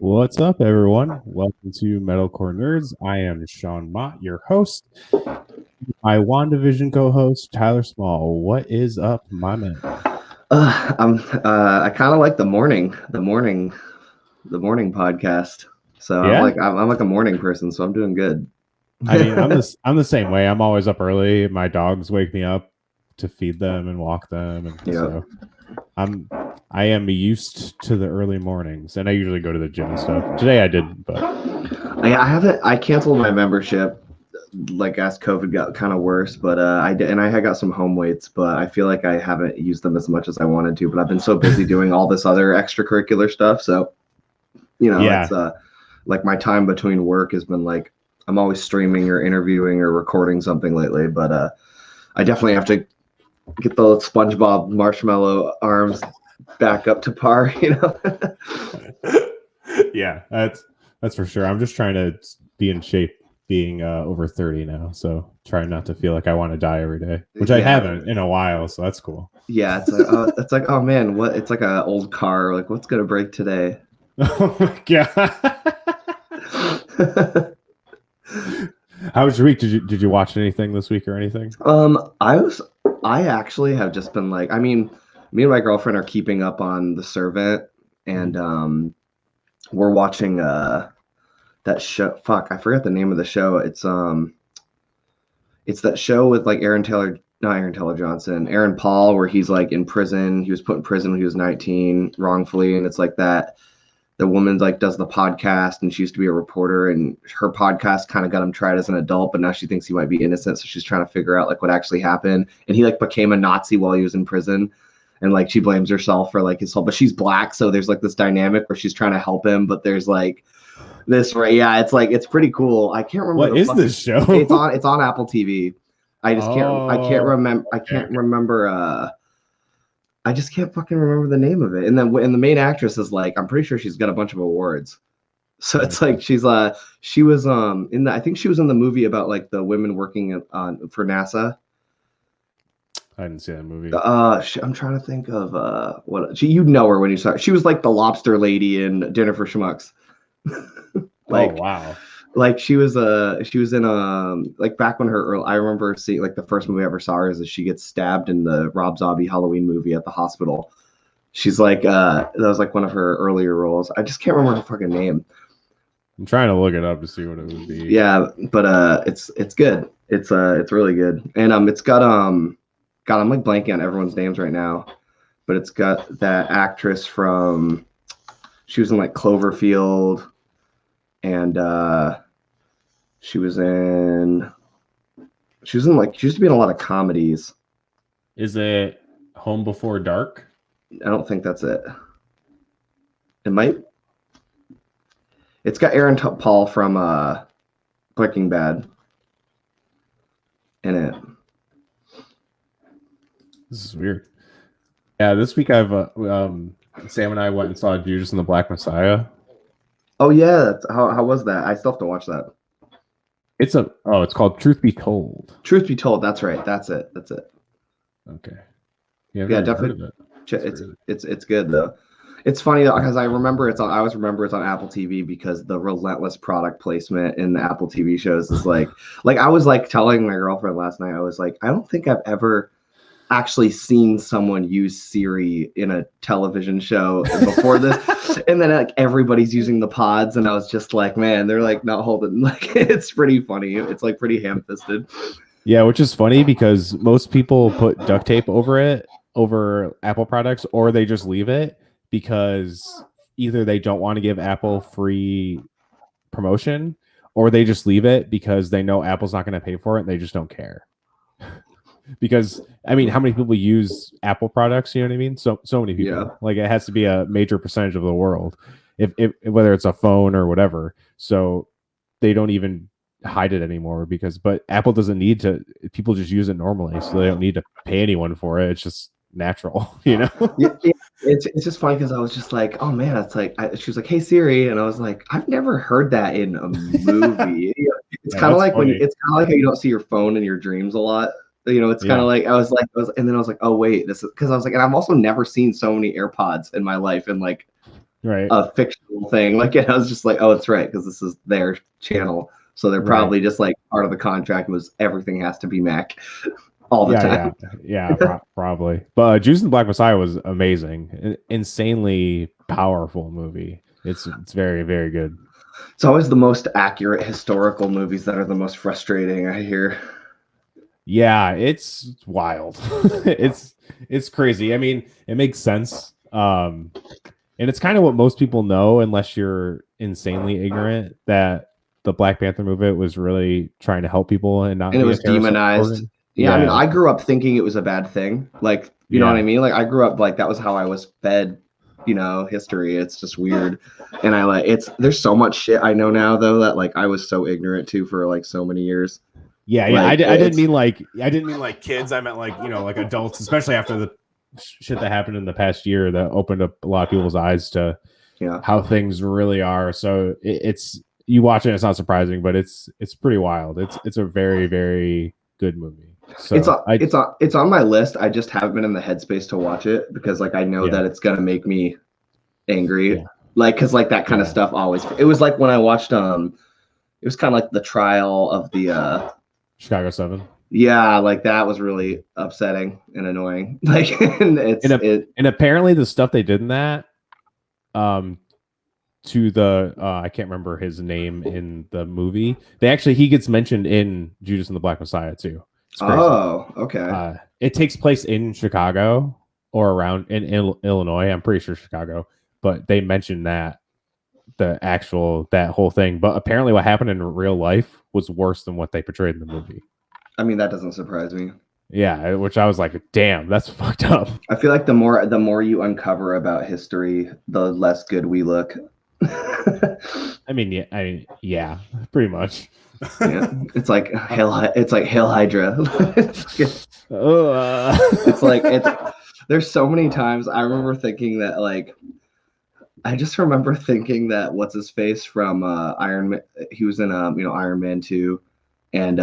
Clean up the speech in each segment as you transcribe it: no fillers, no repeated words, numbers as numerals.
What's up, everyone? Welcome to Metalcore Nerds. I am Sean Mott, your host. My WandaVision co-host, Tyler Small. What is up, my man? I kind of like the morning podcast. So Yeah? I'm like a morning person, so I'm doing good. I mean, I'm the same way. I'm always up early. My dogs wake me up to feed them and walk them, and Yeah. so I am used to the early mornings, and I usually go to the gym and stuff. Today I didn't, but I canceled my membership like as COVID got kind of worse, but I did, and I had got some home weights, but I feel like I haven't used them as much as I wanted to. But I've been so busy doing all this other extracurricular stuff, so yeah. it's like my time between work has been like I'm always streaming or interviewing or recording something lately, but I definitely have to get the SpongeBob marshmallow arms back up to par, Yeah, that's for sure. I'm just trying to be in shape, being over 30 now, so trying not to feel like I want to die every day, which I haven't in a while, so that's cool. Yeah, it's like oh man, what? It's like an old car. Like what's gonna break today? Oh my god! How was your week? Did you watch anything this week or anything? I actually have just been like, I mean, me and my girlfriend are keeping up on The Servant, and we're watching that show. Fuck, I forgot the name of the show. It's that show with like not Aaron Taylor Johnson, Aaron Paul, where he's like in prison. He was put in prison when he was 19 wrongfully, and it's like that. The woman like does the podcast, and she used to be a reporter, and her podcast kind of got him tried as an adult, but now she thinks he might be innocent, so she's trying to figure out like what actually happened. And he like became a Nazi while he was in prison, and like she blames herself for like his whole, but she's black, so there's like this dynamic where she's trying to help him, but there's like this, right? Yeah, it's like it's pretty cool. I can't remember what is this show. It's on Apple TV. I can't remember. I just can't fucking remember the name of it. And then the main actress is like, I'm pretty sure she's got a bunch of awards. So it's like she was in the, I think she was in the movie about like the women working for NASA. I didn't see that movie. I'm trying to think of what you know her when you saw her. She was like the lobster lady in Dinner for Schmucks. Like, oh wow. Like she was in like back when I remember seeing like the first movie I ever saw her is that she gets stabbed in the Rob Zombie Halloween movie at the hospital. She's like that was like one of her earlier roles. I just can't remember her fucking name. I'm trying to look it up to see what it would be. Yeah, but it's good. It's really good. And it's got God, I'm like blanking on everyone's names right now. But it's got that actress from, she was in like Cloverfield, and she used to be in a lot of comedies. Is it Home Before Dark? I don't think that's it. It might. It's got Aaron Paul from Breaking Bad in it. This is weird. Yeah, this week I've Sam and I went and saw Judas and the Black Messiah. Oh yeah, how was that? I still have to watch that. It's called Truth Be Told. Truth Be Told, that's right. That's it. Okay. Yeah, definitely. It's good though. It's funny though, because I always remember it's on Apple TV because the relentless product placement in the Apple TV shows is like I was like telling my girlfriend last night, I was like, I don't think I've ever actually seen someone use Siri in a television show before this. And then like everybody's using the pods, and I was just like, man, they're like not holding, like it's pretty funny. It's like pretty ham-fisted. Yeah, which is funny because most people put duct tape over Apple products, or they just leave it because either they don't want to give Apple free promotion, or they just leave it because they know Apple's not going to pay for it and they just don't care. Because I mean, how many people use Apple products? You know what I mean? So many people. Yeah. Like it has to be a major percentage of the world, if whether it's a phone or whatever. So they don't even hide it anymore but Apple doesn't need to. People just use it normally, so they don't need to pay anyone for it. It's just natural, you know. Yeah, it's just funny because I was just like, oh man, it's like she was like, hey Siri, and I was like, I've never heard that in a movie. It's kind of like funny. It's kind of like how you don't see your phone in your dreams a lot. You know, it's kind of like and then I was like, oh wait, this is because I was like, and I've also never seen so many AirPods in my life, and like Right. a fictional thing. Like, I was just like, oh, it's right, because this is their channel. So they're Right. probably just like part of the contract was everything has to be Mac all the Yeah, time. probably. But Judas and the Black Messiah was amazing, insanely powerful movie. It's very very good. It's always the most accurate historical movies that are the most frustrating, I hear. Yeah, it's wild. It's crazy. I mean, it makes sense. And it's kind of what most people know, unless you're insanely ignorant, that the Black Panther movement was really trying to help people and not And it be a was terrorist demonized. organ. Yeah, I mean, Yeah, I grew up thinking it was a bad thing. Like, you know what I yeah, mean? Like, I grew up like that was how I was fed, history. It's just weird. And I like there's so much shit I know now though that like I was so ignorant to for like so many years. yeah. Like I didn't it's mean like kids. I meant like like adults, especially after the shit that happened in the past year that opened up a lot of people's eyes to yeah. how things really are. So it's you watch it, it's not surprising, but it's pretty wild. It's a very very good movie. It's So on it's on my list. I just haven't been in the headspace to watch it because like I know yeah that it's gonna make me angry. yeah Like because like that kind of yeah stuff always it was like when I watched it was kind of like the trial of the Chicago 7. yeah, like that was really upsetting and annoying. Like and And it and apparently the stuff they did in that um to the I can't remember his name in the movie. He gets mentioned in Judas and the Black Messiah too. It's crazy. oh, okay. It takes place in Chicago or around in Illinois. I'm pretty sure Chicago, but they mentioned that whole thing. But apparently, what happened in real life was worse than what they portrayed in the movie. I mean that doesn't surprise me. Yeah, which I was like, damn, that's fucked up. I feel like the more you uncover about history, the less good we look. Yeah, pretty much. Yeah, it's like Hail Hydra. uh, It's like it's there's so many times I remember thinking that like I just remember thinking that what's his face from Iron Man, he was in Iron Man 2 and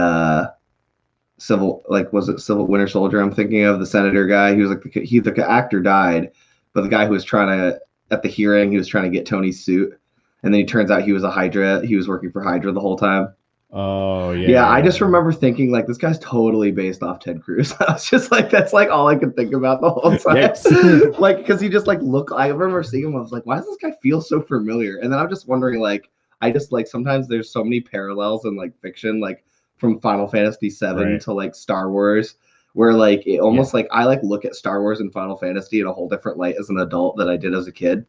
Civil, like, was it Civil Winter Soldier? I'm thinking of the senator guy. He was like the actor died, but the guy who was trying to at the hearing, he was trying to get Tony's suit, and then he turns out he was a Hydra. He was working for Hydra the whole time. oh Yeah, I yeah, just remember thinking like this guy's totally based off Ted Cruz. I was just like, that's like all I could think about the whole time. Yikes. Like, because he just like look. I remember seeing him. I was like, why does this guy feel so familiar? And then I'm just wondering, like, I just like sometimes there's so many parallels in like fiction, like from Final Fantasy VII Right. to like Star Wars, where like it Yeah. almost like I like look at Star Wars and Final Fantasy in a whole different light as an adult than I did as a kid.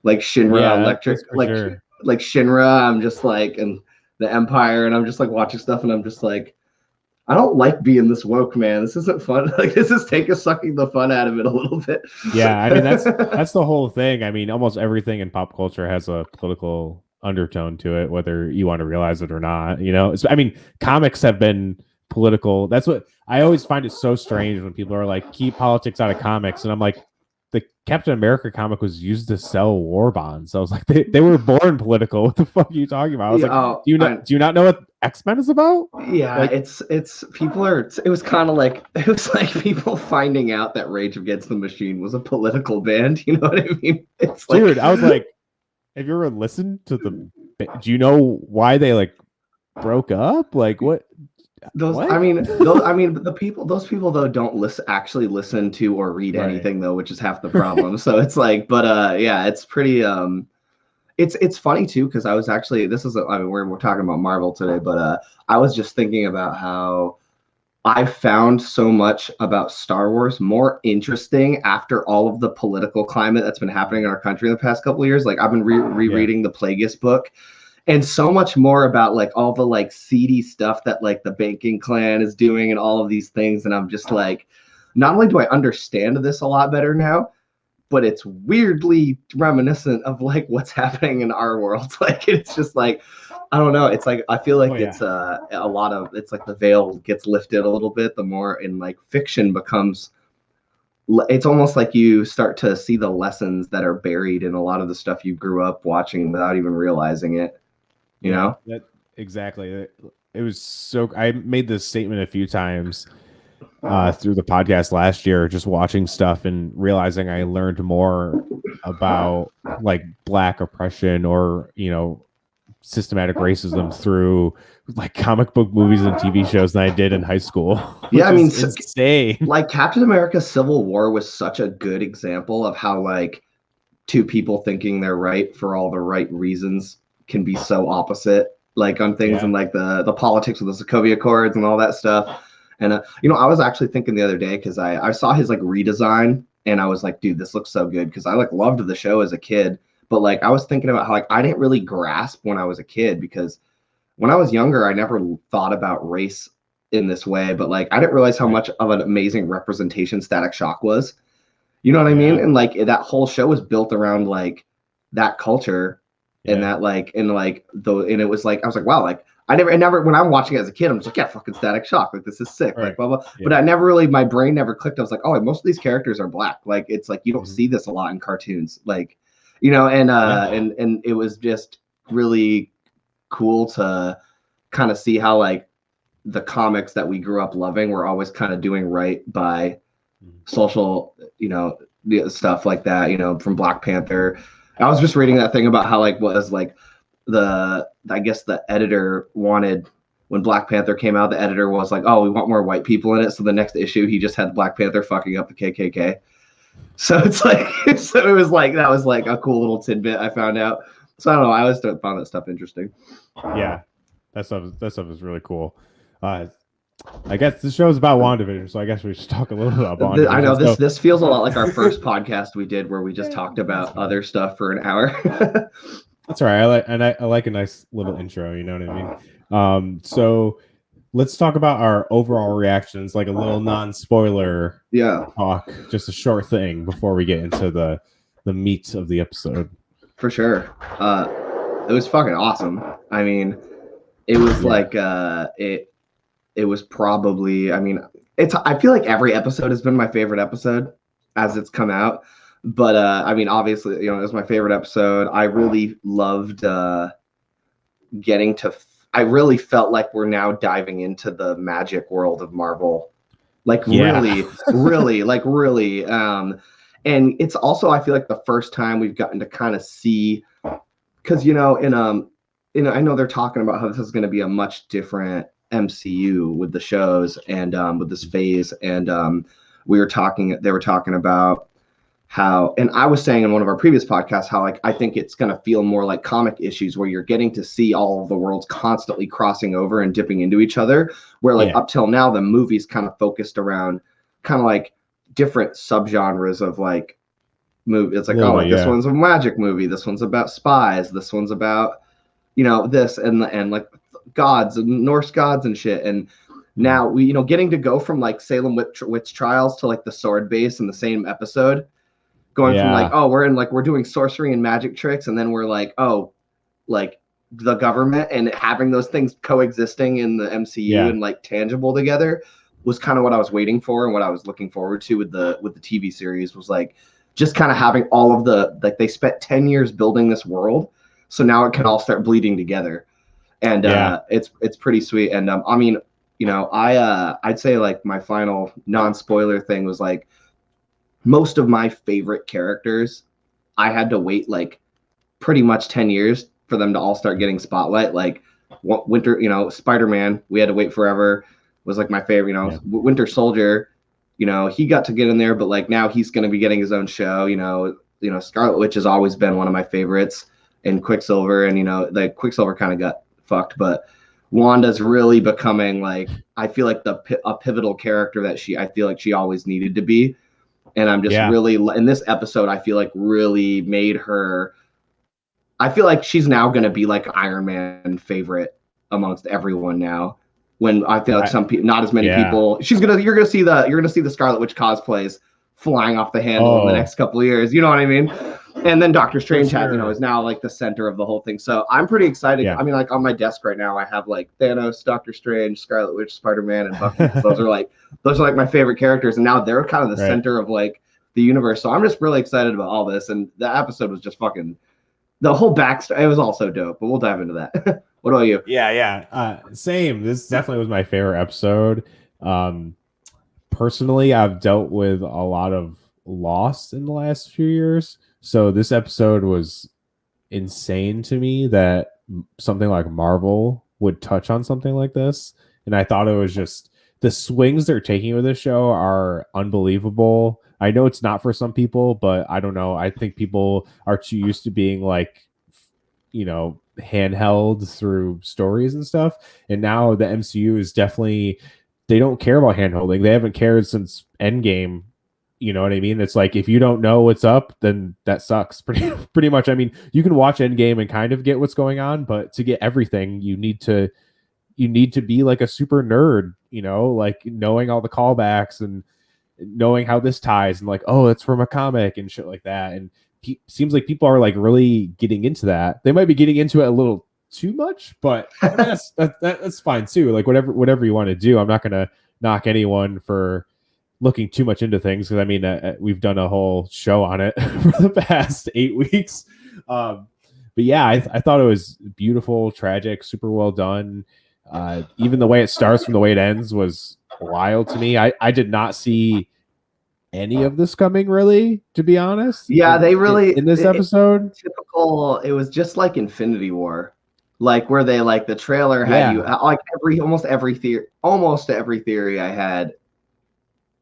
Like Shinra Yeah, Electric, that's for sure. like Shinra. I'm just like and the Empire, and I'm just like watching stuff, and I'm just like, I don't like being this woke, man. This isn't fun. Like this is sucking the fun out of it a little bit. Yeah, I mean that's the whole thing. I mean, almost everything in pop culture has a political undertone to it, whether you want to realize it or not. I mean, comics have been political. That's what I always find it so strange when people are like, keep politics out of comics, and I'm like, the Captain America comic was used to sell war bonds. I was like, they were born political. What the fuck are you talking about? I was Yeah, like, do you not know what X-Men is about? yeah, Like, it's people are. It was kind of like it was like people finding out that Rage Against the Machine was a political band. You know what I mean? It's like, dude, I was like, have you ever listened to the? Do you know why they like broke up? Like what? those. What? Those people though don't actually listen to or read Right. anything though, which is half the problem. So it's like, but yeah, it's pretty it's funny too because I was actually I mean we're talking about Marvel today, but I was just thinking about how I found so much about Star Wars more interesting after all of the political climate that's been happening in our country in the past couple of years. Like I've been Yeah. rereading the Plagueis book, and so much more about like all the like seedy stuff that like the banking clan is doing and all of these things. And I'm just like, not only do I understand this a lot better now, but it's weirdly reminiscent of like what's happening in our world. Like it's just like I don't know. It's like I feel like it's a lot of it's like the veil gets lifted a little bit the more in like fiction becomes. It's almost like you start to see the lessons that are buried in a lot of the stuff you grew up watching without even realizing it. You Yeah, know? that exactly. It was so I made this statement a few times. through the podcast last year, just watching stuff and realizing I learned more about like Black oppression or, you know, systematic racism through like comic book movies and TV shows than I did in high school. Yeah, I mean, insane. Like Captain America Civil War was such a good example of how like two people thinking they're right for all the right reasons can be so opposite, like on things and like the politics of the Sokovia Accords and all that stuff. And you know, I was actually thinking the other day because I saw his like redesign and I was like, dude, this looks so good because I like loved the show as a kid. But like I was thinking about how like I didn't really grasp when I was a kid because when I was younger, I never thought about race in this way, but like I didn't realize how much of an amazing representation Static Shock was. You know what I mean? And like that whole show was built around like that culture and that like and it was like I was like, wow, like I never when I'm watching it as a kid, I'm just like, yeah, fucking Static Shock, like this is sick, like blah blah. But I never really my brain never clicked. I was like, oh, most of these characters are Black. Like it's like you don't see this a lot in cartoons, like you know, and it was just really cool to kind of see how like the comics that we grew up loving were always kind of doing right by social, you know, stuff like that, you know, from Black Panther. I was just reading that thing about how like was like I guess the editor wanted when Black Panther came out, the editor was like, oh, we want more white people in it. So the next issue, he just had Black Panther fucking up the KKK. So it's like, so it was like, that was like a cool little tidbit I found out. So I don't know. I always found that stuff interesting. Yeah, that stuff is really cool. I guess this show is about WandaVision, so I guess we should talk a little bit about WandaVision. I know this feels a lot like our first podcast we did where we just talked about other stuff for an hour. That's all right. I like a nice little intro, you know what I mean? So let's talk about our overall reactions, like a little non-spoiler talk, just a short thing before we get into the meat of the episode. For sure. It was fucking awesome. I mean, it was like it was probably, I mean, I feel like every episode has been my favorite episode as it's come out. But I mean, obviously, you know, it was my favorite episode. I really loved getting to I really felt like we're now diving into the magic world of Marvel. Like really, really, like really. And it's also, I feel like the first time we've gotten to kind of see, because you know, I know they're talking about how this is going to be a much different MCU with the shows and with this phase. And they were talking about how, and I was saying in one of our previous podcasts, how like I think it's going to feel more like comic issues where you're getting to see all of the worlds constantly crossing over and dipping into each other, where like up till now the movie's kind of focused around kind of like different subgenres of like movie. It's like, this one's a magic movie, this one's about spies, this one's about, you know, this and like gods and Norse gods and shit. And now we, you know, getting to go from like Salem witch trials to like the sword base in the same episode, going from like, oh, we're doing sorcery and magic tricks, and then we're like, oh, like the government, and having those things coexisting in the MCU and like tangible together was kind of what I was waiting for and what I was looking forward to with the TV series, was like just kind of having all of the, like they spent 10 years building this world, so now it can all start bleeding together. And it's pretty sweet. And I mean, you know, I'd say like my final non-spoiler thing was like, most of my favorite characters, I had to wait like pretty much 10 years for them to all start getting spotlight. Like Winter, you know, Spider-Man, we had to wait forever, was like my favorite, you know. Winter Soldier, you know, he got to get in there, but like now he's going to be getting his own show, you know, Scarlet Witch has always been one of my favorites, and Quicksilver, and you know, like Quicksilver kind of got fucked, but Wanda's really becoming like, I feel like a pivotal character that I feel like she always needed to be. And I'm just really, in this episode, I feel like really made her, I feel like she's now going to be like Iron Man favorite amongst everyone now. When I feel like some people, not as many people, you're going to see the Scarlet Witch cosplays flying off the handle in the next couple of years. You know what I mean? And then Doctor Strange is now like the center of the whole thing. So I'm pretty excited. I mean, like on my desk right now, I have like Thanos, Doctor Strange, Scarlet Witch, Spider-Man, and Bucky. those are like my favorite characters. And now they're kind of the center of like the universe. So I'm just really excited about all this. And the episode was just fucking, the whole backstory, it was all so dope, but we'll dive into that. What about you? Same. This definitely was my favorite episode. personally, I've dealt with a lot of loss in the last few years. So this episode was insane to me that something like Marvel would touch on something like this. And I thought it was just the swings they're taking with this show are unbelievable. I know it's not for some people, but I don't know. I think people are too used to being like, handheld through stories and stuff. And now the MCU is definitely, they don't care about handholding. They haven't cared since Endgame. You know what I mean? It's like, if you don't know what's up, then that sucks pretty much. I mean, you can watch Endgame and kind of get what's going on, but to get everything, you need to be like a super nerd, like knowing all the callbacks and knowing how this ties and like, oh, it's from a comic and shit like that. And seems like people are like really getting into that. They might be getting into it a little too much, but I mean, that's fine too. Like whatever you want to do. I'm not going to knock anyone for looking too much into things, because I mean, we've done a whole show on it for the past 8 weeks. But yeah, I thought it was beautiful, tragic, super well done. Even the way it starts from the way it ends was wild to me. I did not see any of this coming, really, to be honest. Yeah, they really in this episode. Typical. It was just like Infinity War, like where they like the trailer had you like almost every theory I had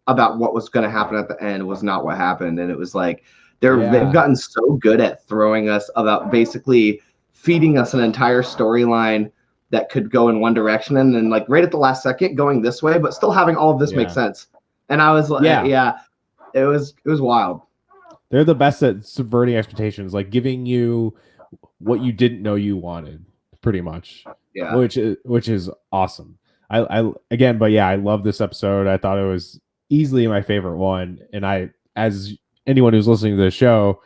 about what was going to happen at the end was not what happened, and it was like they've gotten so good at throwing us about basically feeding us an entire storyline that could go in one direction and then like right at the last second going this way, but still having all of this make sense. And I was like, it was wild. They're the best at subverting expectations, like giving you what you didn't know you wanted, pretty much. Yeah, which is awesome. I love this episode. I thought it was easily my favorite one, and as anyone who's listening to the show,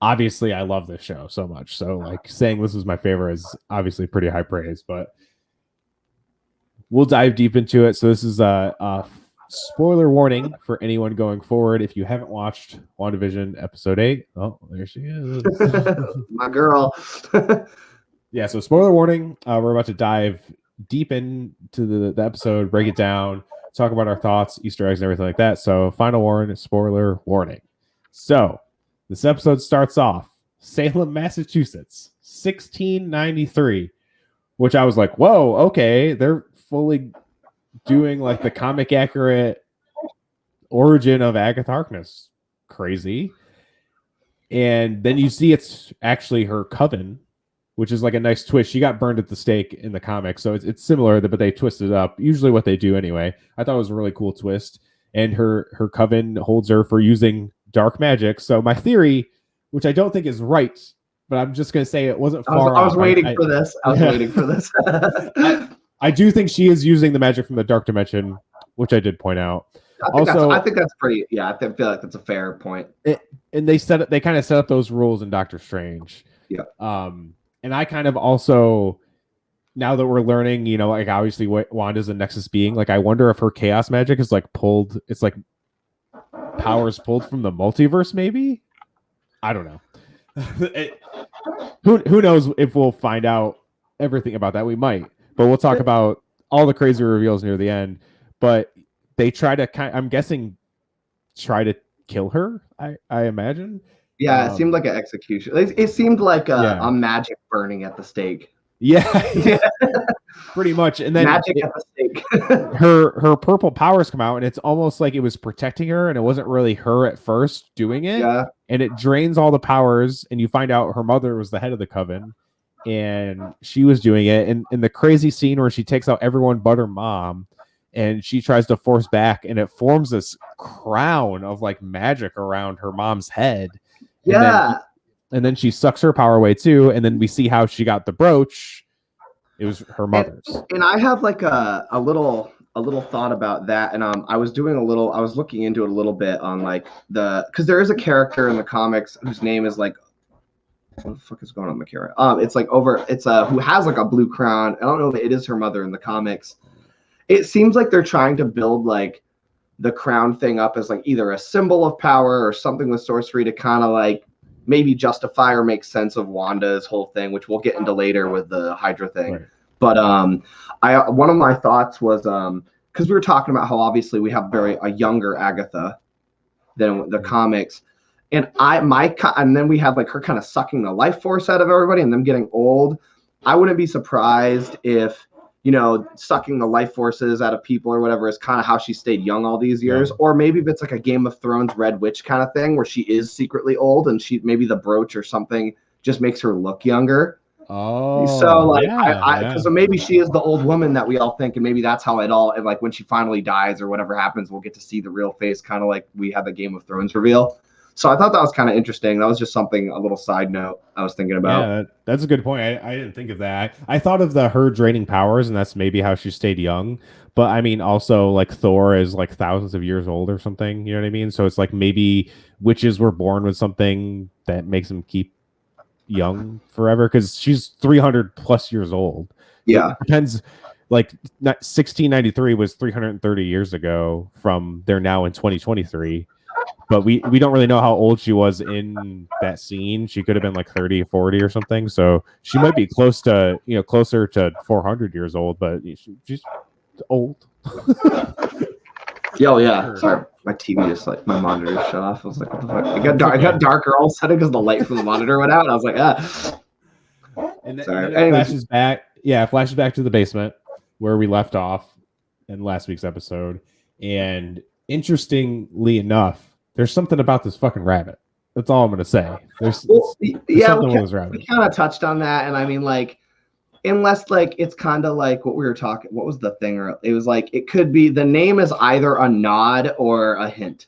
obviously I love this show so much. So like saying this was my favorite is obviously pretty high praise, but we'll dive deep into it. So this is a spoiler warning for anyone going forward. If you haven't watched WandaVision episode 8, oh, there she is. My girl. Yeah, so spoiler warning. We're about to dive deep into the episode, break it down, talk about our thoughts, Easter eggs, and everything like that. So final warning, spoiler warning. So this episode starts off Salem, Massachusetts, 1693, which I was like, whoa, okay, they're fully doing like the comic accurate origin of Agatha Harkness. Crazy. And then you see it's actually her coven, which is like a nice twist. She got burned at the stake in the comics, so it's similar, but they twisted it up. Usually what they do anyway. I thought it was a really cool twist. And her coven holds her for using dark magic. So my theory, which I don't think is right, but I'm just going to say it wasn't far off. I was waiting for this. I was waiting for this. I do think she is using the magic from the dark dimension, which I did point out. I think that's pretty. Yeah, I feel like that's a fair point. And they kind of set up those rules in Doctor Strange. Yeah. And I kind of also, now that we're learning, like obviously Wanda's a Nexus being, like I wonder if her chaos magic is like pulled. It's like powers pulled from the multiverse, maybe. I don't know. Who knows if we'll find out everything about that? We might. But we'll talk about all the crazy reveals near the end. But they try to I'm guessing, try to kill her, I imagine. Yeah, it seemed like an execution. It seemed like a magic burning at the stake. Yeah. Pretty much. And then magic at the stake. her purple powers come out, and it's almost like it was protecting her, and it wasn't really her at first doing it. Yeah. And it drains all the powers, and you find out her mother was the head of the coven. And she was doing it, and in the crazy scene where she takes out everyone but her mom, and she tries to force back, and it forms this crown of like magic around her mom's head. And then she sucks her power away too, and then we see how she got the brooch. It was her mother's. And I have like a little thought about that, and I was looking into it a little bit on like because there is a character in the comics whose name is like, what the fuck is going on, Makara? It's who has like a blue crown. I don't know if it is her mother in the comics. It seems like they're trying to build like the crown thing up as like either a symbol of power or something with sorcery to kind of like maybe justify or make sense of Wanda's whole thing, which we'll get into later with the Hydra thing. Right. But one of my thoughts was because we were talking about how obviously we have a younger Agatha than the comics, and and then we have like her kind of sucking the life force out of everybody and them getting old. I wouldn't be surprised if, you know, sucking the life forces out of people or whatever is kind of how she stayed young all these years. Or maybe if it's like a Game of Thrones Red Witch kind of thing where she is secretly old and maybe the brooch or something just makes her look younger. Oh, so like, because maybe she is the old woman that we all think, and maybe that's how it all. And like when she finally dies or whatever happens, we'll get to see the real face, kind of like we had the Game of Thrones reveal. So I thought that was kind of interesting. That was just a little side note I was thinking about. Yeah, that's a good point. I didn't think of that. I thought of her draining powers, and that's maybe how she stayed young. But I mean, also like Thor is like thousands of years old or something. You know what I mean? So it's like maybe witches were born with something that makes them keep young forever, because she's 300 plus years old. Yeah, it depends. Like 1693 was 330 years ago from they're now in 2023. But we don't really know how old she was in that scene. She could have been like 30, 40 or something. So she might be closer to 400 years old, but she's old. Yeah. Sorry, my TV just like my monitor shut off. I was like, what the fuck? It got darker all of a sudden because the light from the monitor went out. And I was like, And then it flashes back. Yeah, it flashes back to the basement where we left off in last week's episode. And interestingly enough, there's something about this fucking rabbit. That's all I'm gonna say. There's something with this rabbit. We kind of touched on that, and I mean, like, unless like it's kind of like what we were talking. What was the thing? It was like it could be the name is either a nod or a hint.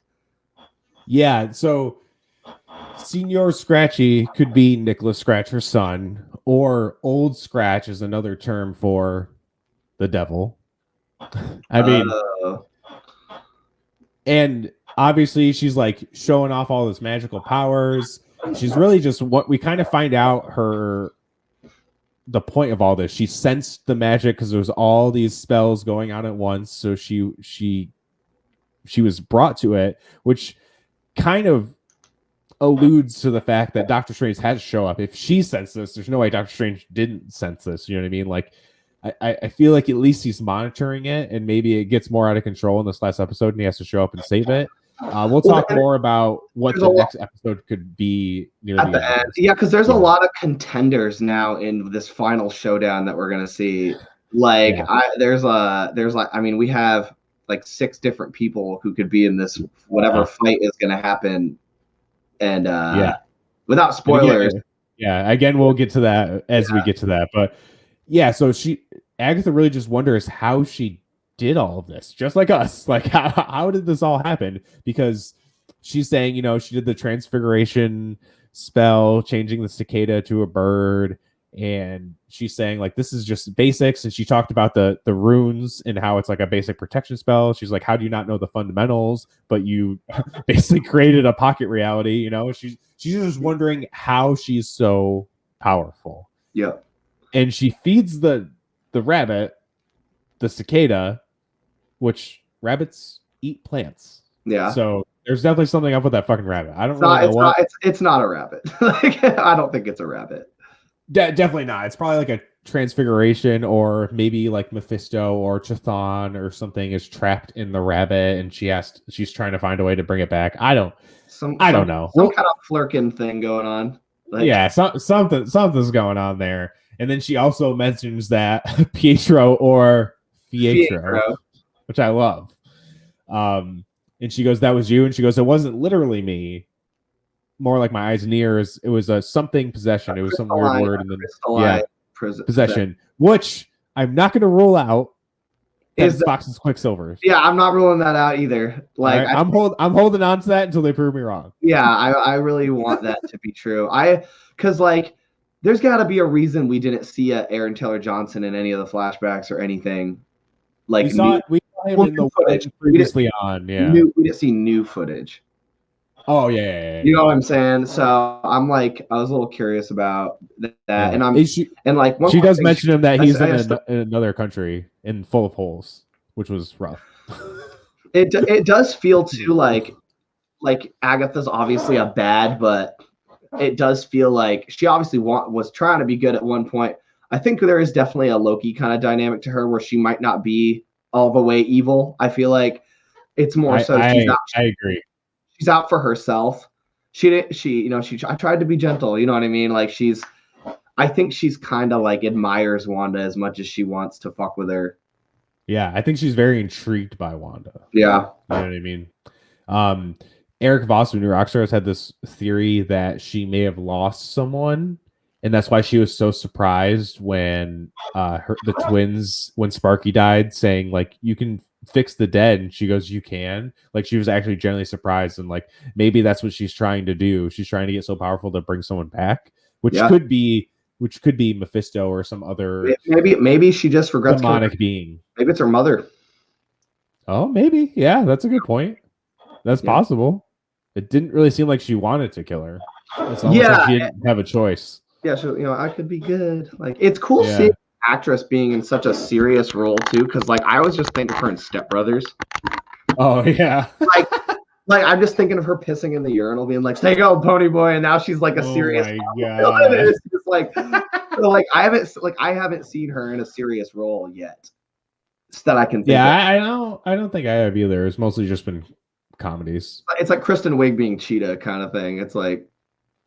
Yeah. So, Senior Scratchy could be Nicholas Scratcher's son, or Old Scratch is another term for the devil. I mean, and obviously she's like showing off all this magical powers. She's really just what we kind of find out the point of all this. She sensed the magic because there was all these spells going on at once. So she was brought to it, which kind of alludes to the fact that Doctor Strange had to show up. If she sensed this, there's no way Doctor Strange didn't sense this. You know what I mean? Like, I feel like at least he's monitoring it, and maybe it gets more out of control in this last episode and he has to show up and save it. We'll talk more about what the next episode could be near the end. Yeah, because there's a lot of contenders now in this final showdown that we're gonna see. Like, we have like 6 different people who could be in this whatever fight is gonna happen, and without spoilers. Again, we'll get to that as we get to that, but yeah. So Agatha really just wonders how she did all of this, just like us. Like, how did this all happen? Because she's saying, she did the transfiguration spell, changing the cicada to a bird, and she's saying like this is just basics. And she talked about the runes and how it's like a basic protection spell. She's like, how do you not know the fundamentals? But you basically created a pocket reality. She's just wondering how she's so powerful. Yeah, and she feeds the rabbit the cicada, which rabbits eat plants. Yeah. So there's definitely something up with that fucking rabbit. I don't It's not a rabbit. Like, I don't think it's a rabbit. Definitely not. It's probably like a transfiguration, or maybe like Mephisto or Chthon or something is trapped in the rabbit, and she's trying to find a way to bring it back. I don't know. Some kind of flirking thing going on. Like, yeah, something's going on there. And then she also mentions that Pietro or Fietro, which I love. And she goes, "That was you." And she goes, "It wasn't literally me. More like my eyes and ears. It was a something possession. It was some weird word." And then possession, which I'm not going to rule out. Is Fox's Quicksilver? Yeah, I'm not ruling that out either. Like, right, I'm holding on to that until they prove me wrong. Yeah, I really want that to be true. Because like, there's got to be a reason we didn't see Aaron Taylor Johnson in any of the flashbacks or anything. Like, we saw him in the footage previously on. Yeah, we didn't see new footage. Oh yeah. You know what I'm saying? So I'm like, I was a little curious about that, and she does mention him that he's in another country and full of holes, which was rough. It does feel too like Agatha's obviously a bad, but it does feel like she obviously was trying to be good at one point. I think there is definitely a Loki kind of dynamic to her where she might not be all the way evil. I feel like it's more so I agree. She's out for herself. She I tried to be gentle, you know what I mean? Like I think she's kind of like admires Wanda as much as she wants to fuck with her. Yeah, I think she's very intrigued by Wanda. Yeah. You know what I mean? Eric Voss from New Rockstars had this theory that she may have lost someone, and that's why she was so surprised when the twins, when Sparky died, saying like, you can fix the dead, and she goes, you can. Like, she was actually genuinely surprised, and like, maybe that's what she's trying to do. She's trying to get so powerful to bring someone back, which could be Mephisto or some other maybe she just regrets demonic being. Maybe it's her mother. Oh, maybe. Yeah, that's a good point. That's possible. It didn't really seem like she wanted to kill her. It's almost like she didn't have a choice. Yeah, so I could be good. Like, it's cool seeing an actress being in such a serious role too, because like I was just thinking of her in Step Brothers. Oh yeah. like I'm just thinking of her pissing in the urinal, being like, "Stay go, pony boy," and now she's like a serious. Oh my god. It's just like, I haven't seen her in a serious role yet. That I can think of. I don't think I have either. It's mostly just been comedies. It's like Kristen Wiig being Cheetah kind of thing. It's like,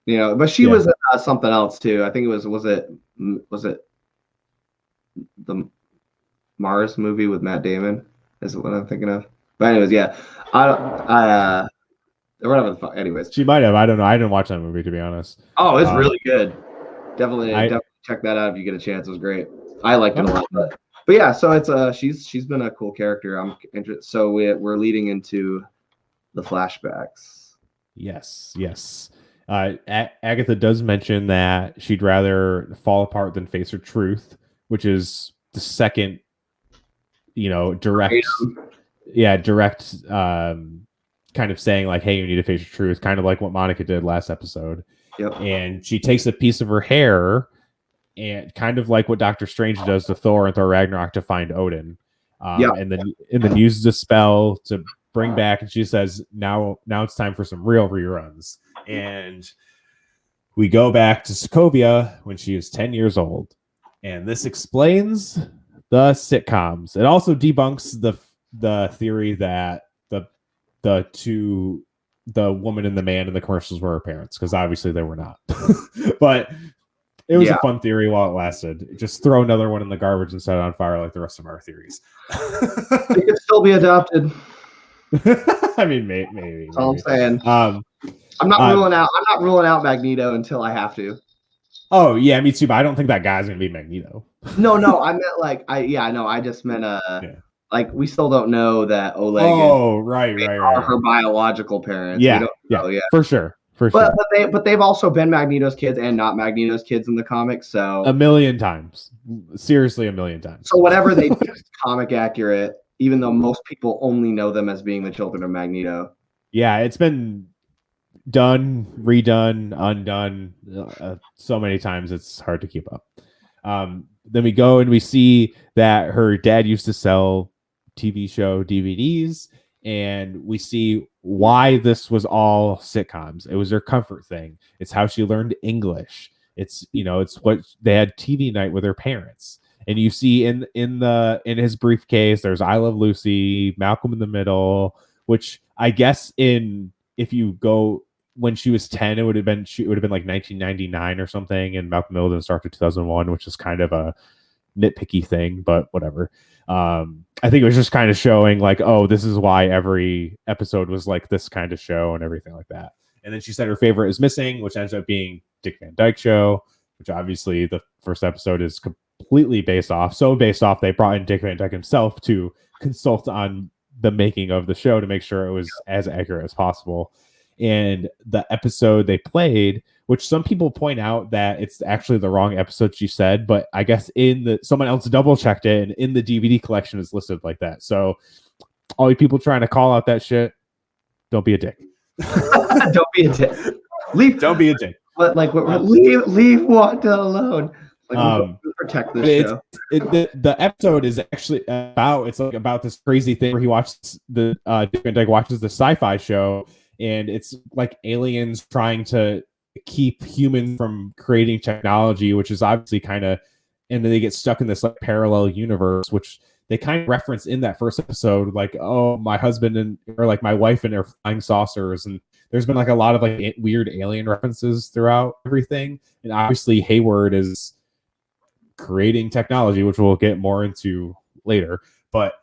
but she was something else too. I think it was it the Mars movie with Matt Damon? Is what I'm thinking of. But anyways, whatever the fuck. Anyways, she might have. I don't know. I didn't watch that movie, to be honest. Oh, it's really good. Definitely check that out if you get a chance. It was great. I liked it a lot. But yeah, so it's she's been a cool character. I'm interested. So we're leading into the flashbacks. Yes. Agatha does mention that she'd rather fall apart than face her truth, which is the second, direct kind of saying like, hey, you need to face your truth, kind of like what Monica did last episode. Yep. And she takes a piece of her hair, and kind of like what Doctor Strange does to Thor and Thor Ragnarok to find Odin. And then uses a spell to bring back, and she says, now it's time for some real reruns. And we go back to Sokovia when she was 10 years old. And this explains the sitcoms. It also debunks the theory that the woman and the man in the commercials were her parents, because obviously they were not. But it was a fun theory while it lasted. Just throw another one in the garbage and set it on fire like the rest of our theories. It could still be adopted. I mean, maybe. That's all I'm saying. I'm not ruling out Magneto until I have to. Oh yeah, me too. But I don't think that guy's gonna be Magneto. No, I meant I just meant like we still don't know that Oleg. Oh, right. Are her biological parents. Yeah, for sure. But they've also been Magneto's kids and not Magneto's kids in the comics. So a million times, seriously, a million times. So whatever they do is comic accurate, even though most people only know them as being the children of Magneto. Yeah, it's been done, redone, undone so many times it's hard to keep up. Then we go and we see that her dad used to sell TV show DVDs, and we see why this was all sitcoms. It was her comfort thing. It's how she learned English. It's what they had TV night with her parents. And you see in his briefcase, there's I Love Lucy, Malcolm in the Middle, which I guess if you go when she was 10, it would have been like 1999 or something, and Malcolm in the Middle didn't start to 2001, which is kind of a nitpicky thing, but whatever. I think it was just kind of showing like, oh, this is why every episode was like this kind of show and everything like that. And then she said her favorite is Missing, which ends up being Dick Van Dyke Show, which obviously the first episode is completely based off. They brought in Dick Van Dyke himself to consult on the making of the show to make sure it was as accurate as possible. And the episode they played, which some people point out that it's actually the wrong episode she said, but I guess someone else double checked it, and in the DVD collection is listed like that. So all you people trying to call out that shit, don't be a dick. Don't be a dick. Don't be a dick. Leave Wanda alone. Protect this show. The episode is actually about this crazy thing where he watches Dick Van Dyke watches the sci-fi show, and it's like aliens trying to keep humans from creating technology, which is obviously kind of, and then they get stuck in this like parallel universe, which they kind of reference in that first episode, like, oh, my husband and or like my wife and their flying saucers, and there's been like a lot of like weird alien references throughout everything, and obviously Hayward is creating technology, which we'll get more into later. But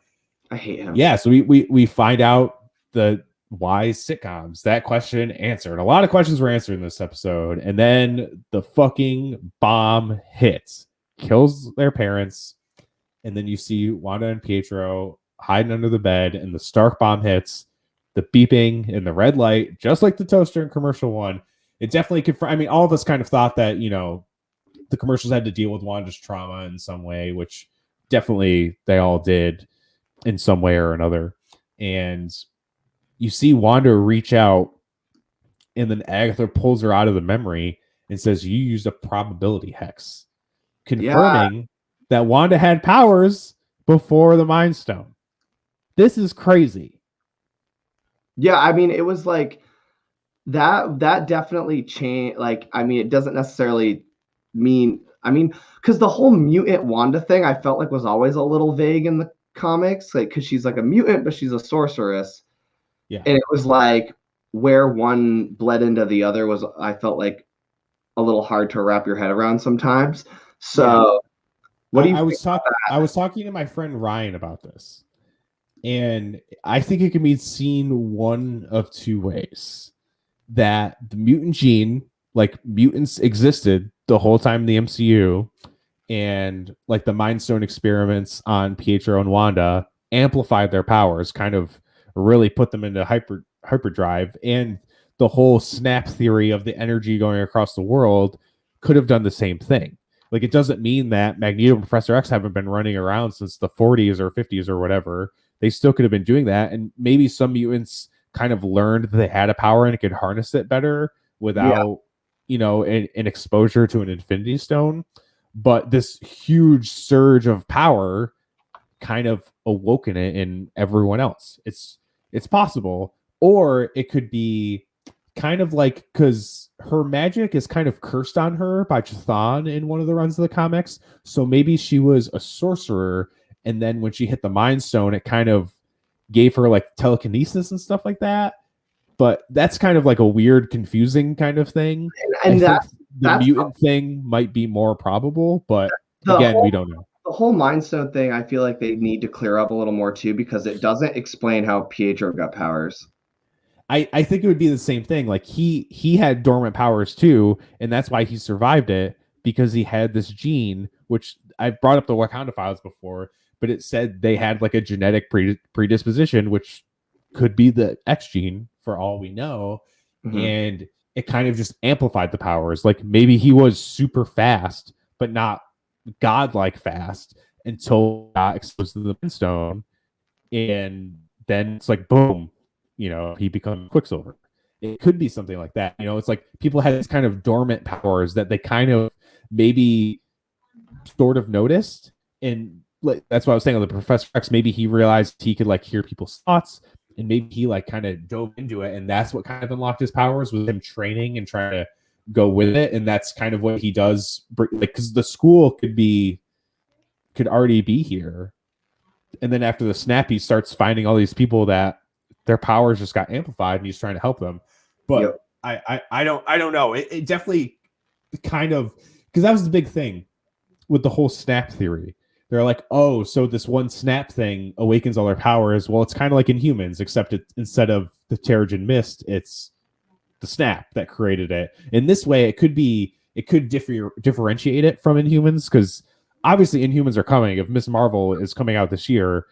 I hate him. Yeah, so we find out the why sitcoms. That question answered. A lot of questions were answered in this episode, and then the fucking bomb hits, kills their parents, and then you see Wanda and Pietro hiding under the bed, and the Stark bomb hits. The beeping and the red light, just like the toaster in commercial one. It definitely confirmed. I mean, all of us kind of thought that, you know, the commercials had to deal with Wanda's trauma in some way, which definitely they all did in some way or another. And you see Wanda reach out, and then Agatha pulls her out of the memory and says, you used a probability hex, confirming that Wanda had powers before the Mind Stone. This is crazy. Yeah, I mean, it was like that definitely changed. Like, I mean, it doesn't necessarily mean, I mean, because the whole mutant Wanda thing I felt like was always a little vague in the comics, like, because she's like a mutant, but she's a sorceress. Yeah. And it was like where one bled into the other was, I felt like, a little hard to wrap your head around sometimes. So what do you I was talking to my friend Ryan about this, and I think it can be seen one of two ways: that the mutant gene, like mutants existed the whole time in the MCU, and like the Mind Stone experiments on Pietro and Wanda amplified their powers, kind of really put them into hyperdrive, and the whole snap theory of the energy going across the world could have done the same thing. Like, it doesn't mean that Magneto and Professor X haven't been running around since the 40s or 50s or whatever. They still could have been doing that, and maybe some mutants kind of learned that they had a power and could harness it better without, you know, an exposure to an Infinity Stone. But this huge surge of power kind of awoken it in everyone else. It's possible, or it could be kind of like, because her magic is kind of cursed on her by Chthon in one of the runs of the comics. So maybe she was a sorcerer, and then when she hit the Mind Stone, it kind of gave her like telekinesis and stuff like that. But that's kind of like a weird, confusing kind of thing. And that's the mutant thing might be more probable, but again, we don't know. The whole Mind Stone thing, I feel like they need to clear up a little more too, because it doesn't explain how Pietro got powers. I think it would be the same thing. Like, he had dormant powers too, and that's why he survived it, because he had this gene, which I've brought up the Wakanda Files before, but it said they had like a genetic predisposition, which could be the X gene for all we know. Mm-hmm. And it kind of just amplified the powers. Like, maybe he was super fast, but not godlike fast until got exposed to the Mind Stone, and then it's like boom, you know, he becomes Quicksilver. It could be something like that. You know, it's like people had this kind of dormant powers that they kind of maybe sort of noticed, and that's what I was saying on the Professor X. Maybe he realized he could like hear people's thoughts, and maybe he like kind of dove into it, and that's what kind of unlocked his powers, with him training and trying to go with it. And that's kind of what he does, like, because the school could already be here, and then after the snap, he starts finding all these people that their powers just got amplified, and he's trying to help them. But I don't know. It definitely kind of, because that was the big thing with the whole snap theory. They're like, oh, so this one snap thing awakens all their powers. Well, it's kind of like Inhumans, except instead of the Terrigen Mist, it's the snap that created it. In this way, it could differentiate it from Inhumans, because obviously Inhumans are coming. If Ms. Marvel is coming out this year,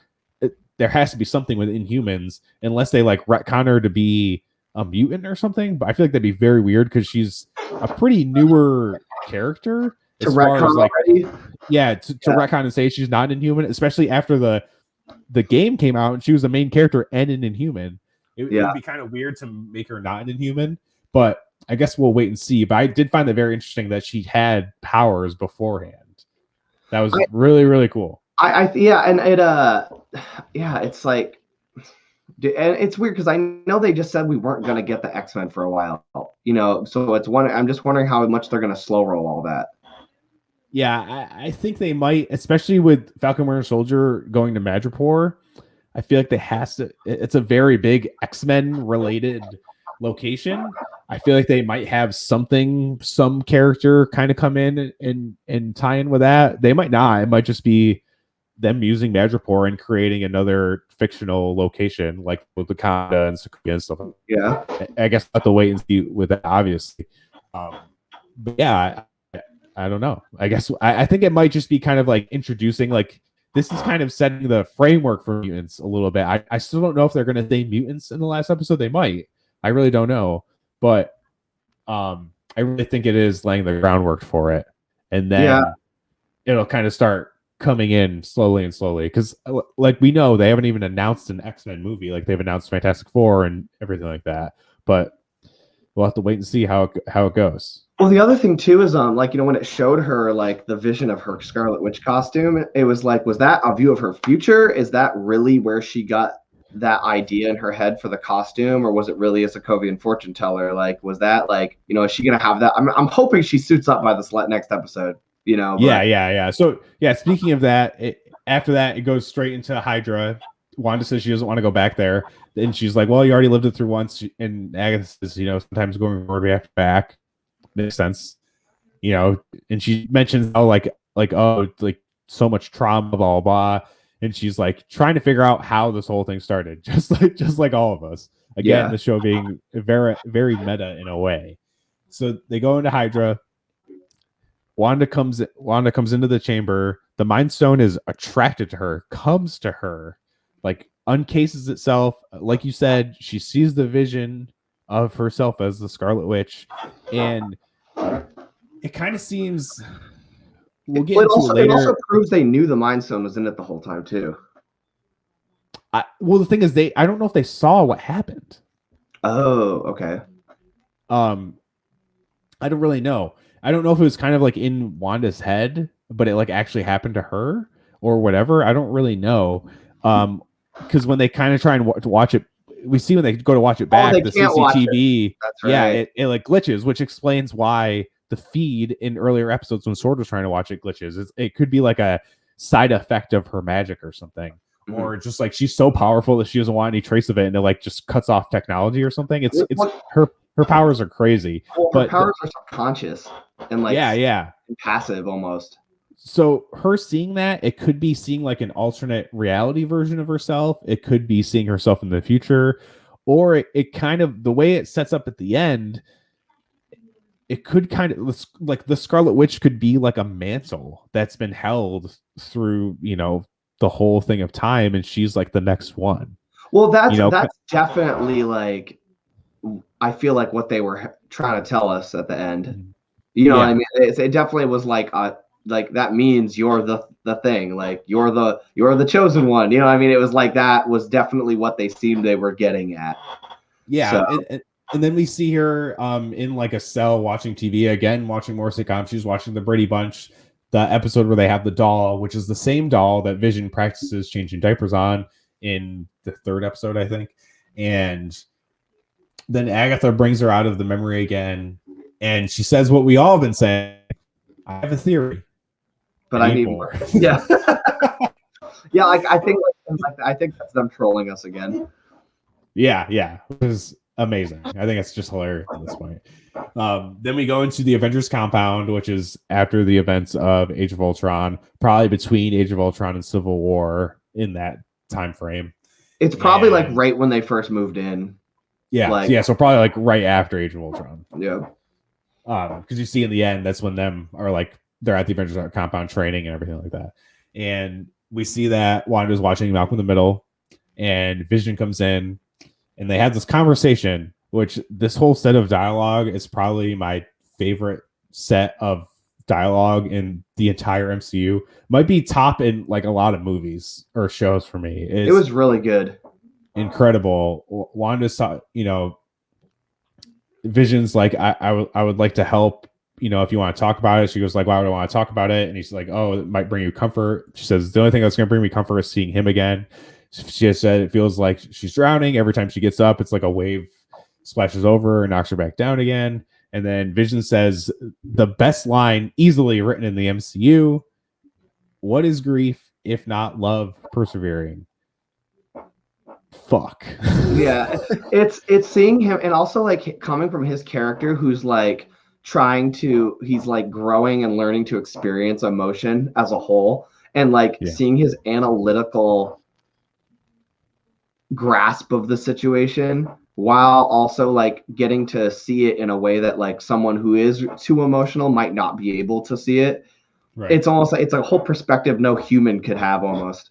there has to be something with Inhumans, unless they like retcon her to be a mutant or something. But I feel like that'd be very weird, because she's a pretty newer character as far as like already? to retcon and say she's not an Inhuman, especially after the game came out and she was the main character and an Inhuman. It would be kind of weird to make her not an Inhuman, but I guess we'll wait and see. But I did find it very interesting that she had powers beforehand. That was really, really cool. And it's like, and it's weird because I know they just said we weren't going to get the X-Men for a while, you know, so I'm just wondering how much they're going to slow roll all that. Yeah, I think they might, especially with Falcon Winter Soldier going to Madripoor. I feel like they has to. It's a very big X-Men related location. I feel like they might have something, some character kind of come in and tie in with that. They might not. It might just be them using Madripoor and creating another fictional location like with Wakanda and Sokovia and stuff. Yeah. I guess I'll have to wait and see with that, obviously. But yeah, I don't know. I guess I think it might just be kind of like introducing, like, this is kind of setting the framework for mutants a little bit. I still don't know if they're going to say mutants in the last episode. They might. I really don't know. But I really think it is laying the groundwork for it. And then it'll kind of start coming in slowly and slowly. Because, like, we know they haven't even announced an X-Men movie. Like, they've announced Fantastic Four and everything like that. But we'll have to wait and see how it goes. Well, the other thing too is like, when it showed her like the vision of her Scarlet Witch costume, it was like, was that a view of her future? Is that really where she got that idea in her head for the costume, or was it really a Sokovian fortune teller? Like, was that like, is she gonna have that? I'm hoping she suits up by this next episode. But... Yeah. So yeah, speaking of that, after that it goes straight into Hydra. Wanda says she doesn't want to go back there, and she's like, "Well, you already lived it through once." And Agatha says, sometimes going forward we have to back. Makes sense, and she mentions how like oh, like so much trauma, blah blah, and she's like trying to figure out how this whole thing started, just like all of us. Again, the show being very very meta in a way. So they go into Hydra. Wanda comes into the chamber. The Mind Stone is attracted to her, comes to her, like uncases itself. Like you said, she sees the vision of herself as the Scarlet Witch, and it kind of seems we'll get into it later. It also proves they knew the Mind Stone was in it the whole time too. Well, the thing is, I don't know if they saw what happened. Oh, okay. I don't really know. I don't know if it was kind of like in Wanda's head, but it like actually happened to her or whatever. I don't really know. Because when they kind of try and watch it, we see when they go to watch it back, the CCTV, That's right. Yeah, it like glitches, which explains why the feed in earlier episodes when Sword was trying to watch it glitches. It could be like a side effect of her magic or something, or just like she's so powerful that she doesn't want any trace of it, and it like just cuts off technology or something. It's her powers are crazy, but her powers are subconscious and like and passive almost. So her seeing that, it could be seeing like an alternate reality version of herself. It could be seeing herself in the future, or it kind of, the way it sets up at the end, it could kind of like the Scarlet Witch could be like a mantle that's been held through, the whole thing of time, and she's like the next one. Well, that's definitely like, I feel like what they were trying to tell us at the end. What I mean? It definitely was like that means you're the thing, like you're the chosen one. I mean, it was like that was definitely what they seemed they were getting at. Yeah, so. And then we see her in like a cell watching TV again, watching more sitcoms. She's watching the Brady Bunch, the episode where they have the doll, which is the same doll that Vision practices changing diapers on in the third episode, I think. And then Agatha brings her out of the memory again, and she says what we all have been saying. I have a theory, but I need more. Yeah. Yeah, I think that's them trolling us again. Yeah, it was amazing. I think it's just hilarious at this point. Then we go into the Avengers Compound, which is after the events of Age of Ultron, probably between Age of Ultron and Civil War in that time frame. It's probably like right when they first moved in. Yeah, so probably like right after Age of Ultron. Yeah. Because you see in the end, that's when them are like, they're at the Avengers Compound training and everything like that. And we see that Wanda's watching Malcolm in the Middle, and Vision comes in, and they have this conversation, which this whole set of dialogue is probably my favorite set of dialogue in the entire MCU. Might be top in like a lot of movies or shows for me. It was really good. Incredible. Wanda's, Vision's like, I would like to help, if you want to talk about it. She goes like, why would I want to talk about it? And he's like, oh, it might bring you comfort. She says, the only thing that's going to bring me comfort is seeing him again. She just said it feels like she's drowning. Every time she gets up, it's like a wave splashes over and knocks her back down again. And then Vision says the best line easily written in the MCU: "What is grief if not love persevering?" Fuck. Yeah, it's seeing him, and also like coming from his character, who's like he's like growing and learning to experience emotion as a whole, and like seeing his analytical grasp of the situation while also like getting to see it in a way that like someone who is too emotional might not be able to see it. Right. It's almost like it's a whole perspective no human could have almost,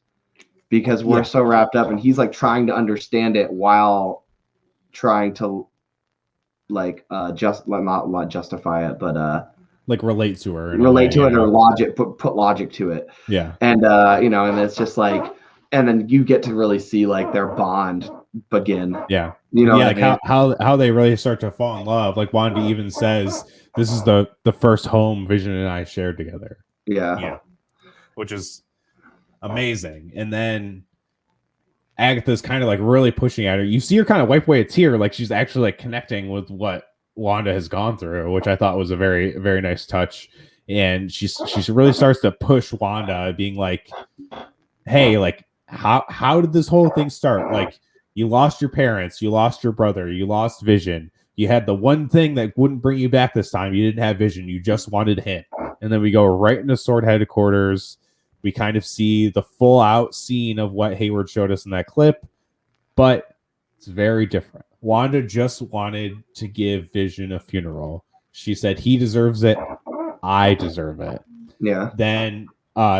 because we're so wrapped up, and he's like trying to understand it while trying to like not justify it, but like relate to her, or logic, put logic to it. Yeah. And and it's just like, and then you get to really see like their bond begin. Yeah. Like how they really start to fall in love. Like Wanda even says, this is the first home Vision and I shared together. Yeah. Which is amazing. And then Agatha's kind of like really pushing at her. You see her kind of wipe away a tear, like she's actually like connecting with what Wanda has gone through, which I thought was a very, very nice touch. And she really starts to push Wanda, being like, hey, like how did this whole thing start? Like, you lost your parents, you lost your brother, you lost Vision. You had the one thing that wouldn't bring you back this time. You didn't have Vision. You just wanted him. And then we go right into Sword headquarters. We kind of see the full out scene of what Hayward showed us in that clip, but it's very different. Wanda just wanted to give Vision a funeral. She said, he deserves it. I deserve it. Yeah. Then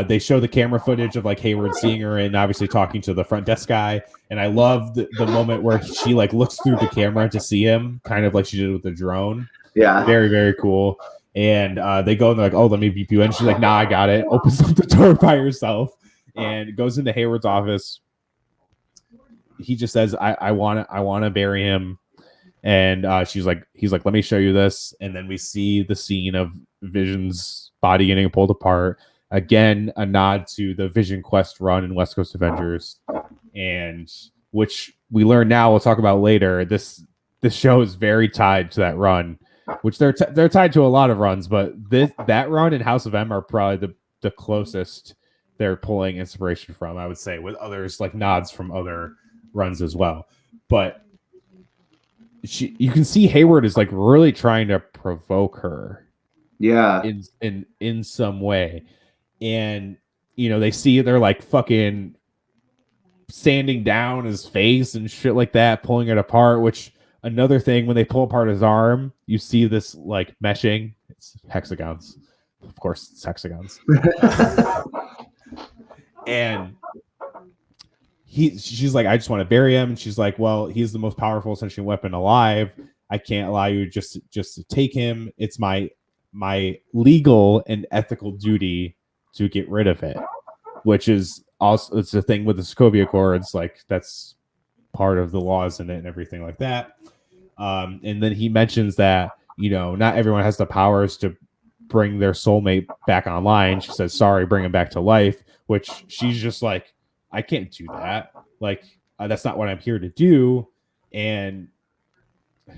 they show the camera footage of like Hayward seeing her and obviously talking to the front desk guy. And I loved the moment where she like looks through the camera to see him, kind of like she did with the drone. Yeah. Very, very cool. And they go and they're like, oh, let me beep you in. She's like, nah, I got it. Opens up the door by herself and goes into Hayward's office. He just says, I want to bury him. And he's like, let me show you this. And then we see the scene of Vision's body getting pulled apart. Again, a nod to the Vision Quest run in West Coast Avengers, and which we learn now. We'll talk about later. This show is very tied to that run, which they're tied to a lot of runs, but that run in House of M are probably the closest they're pulling inspiration from, I would say, with others like nods from other runs as well. But you can see Hayward is like really trying to provoke her, in some way. And they're like fucking sanding down his face and shit like that, pulling it apart. Which, another thing, when they pull apart his arm, you see this like meshing. It's hexagons, of course. It's hexagons. And she's like, I just want to bury him. And she's like, well, he's the most powerful sentient weapon alive. I can't allow you just to take him. It's my legal and ethical duty to get rid of it, which is also, it's the thing with the Sokovia Accords, like that's part of the laws in it and everything like that. And then he mentions that, not everyone has the powers to bring their soulmate back online. She says, sorry, bring him back to life, which she's just like, I can't do that. Like, that's not what I'm here to do. And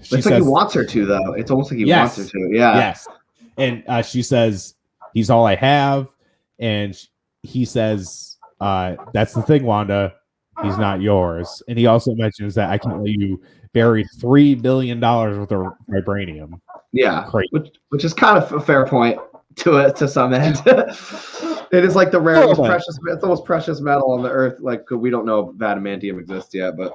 she says, like he wants her to, though. It's almost like he wants her to. Yeah. Yes. And she says, he's all I have. And he says, that's the thing, Wanda. He's not yours. And he also mentions that I can let you bury $3 billion worth of vibranium. Yeah. Which is kind of a fair point to some end. It is like the rarest precious, it's the most precious metal on the earth. Like, we don't know if adamantium exists yet, but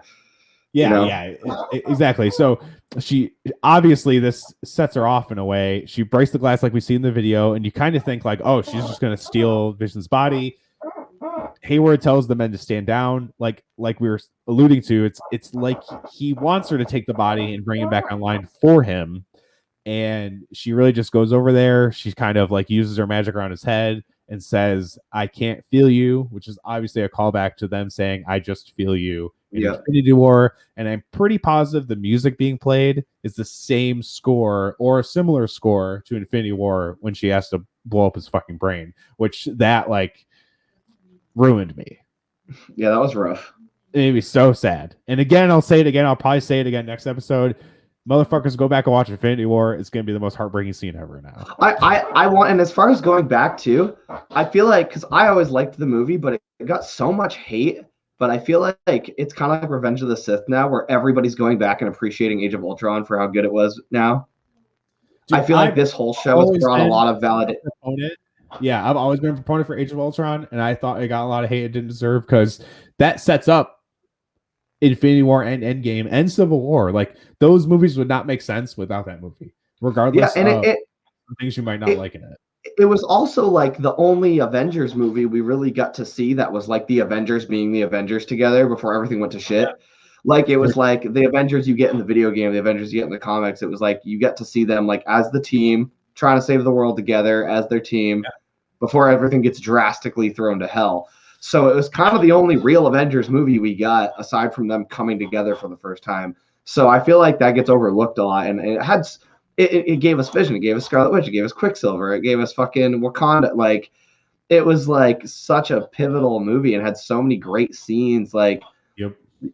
exactly. So she obviously, this sets her off in a way. She breaks the glass like we see in the video, and you kind of think like, oh, she's just going to steal Vision's body. Hayward tells the men to stand down, like we were alluding to. It's like he wants her to take the body and bring him back online for him. And she really just goes over there. She kind of like uses her magic around his head and says, I can't feel you, which is obviously a callback to them saying, I just feel you in Infinity War. And I'm pretty positive the music being played is the same score or a similar score to Infinity War when she has to blow up his fucking brain, which that like ruined me. Yeah, that was rough. It made me so sad. And again, I'll say it again. I'll probably say it again next episode. motherfuckers go back and watch Infinity War. It's gonna be the most heartbreaking scene ever now. I want, and as far as going back too, I feel like, because I always liked the movie, but it got so much hate. But I feel like it's kind of like Revenge of the Sith now, where everybody's going back and appreciating Age of Ultron for how good it was now. Dude, I feel like this whole show has brought a lot of validation. Yeah, I've always been a proponent for Age of Ultron, and I thought it got a lot of hate it didn't deserve, because that sets up Infinity War and Endgame and Civil War. Like, those movies would not make sense without that movie, regardless of things you might not like in it. It was also like the only Avengers movie we really got to see that was like the Avengers being the Avengers together before everything went to shit. Yeah. Like, it was like the Avengers you get in the video game, the Avengers you get in the comics. It was like you get to see them like as the team trying to save the world together as their team before everything gets drastically thrown to hell. So it was kind of the only real Avengers movie we got aside from them coming together for the first time. So I feel like that gets overlooked a lot, and it had. It gave us Vision. It gave us Scarlet Witch. It gave us Quicksilver. It gave us fucking Wakanda. Like, it was like such a pivotal movie and had so many great scenes. Like,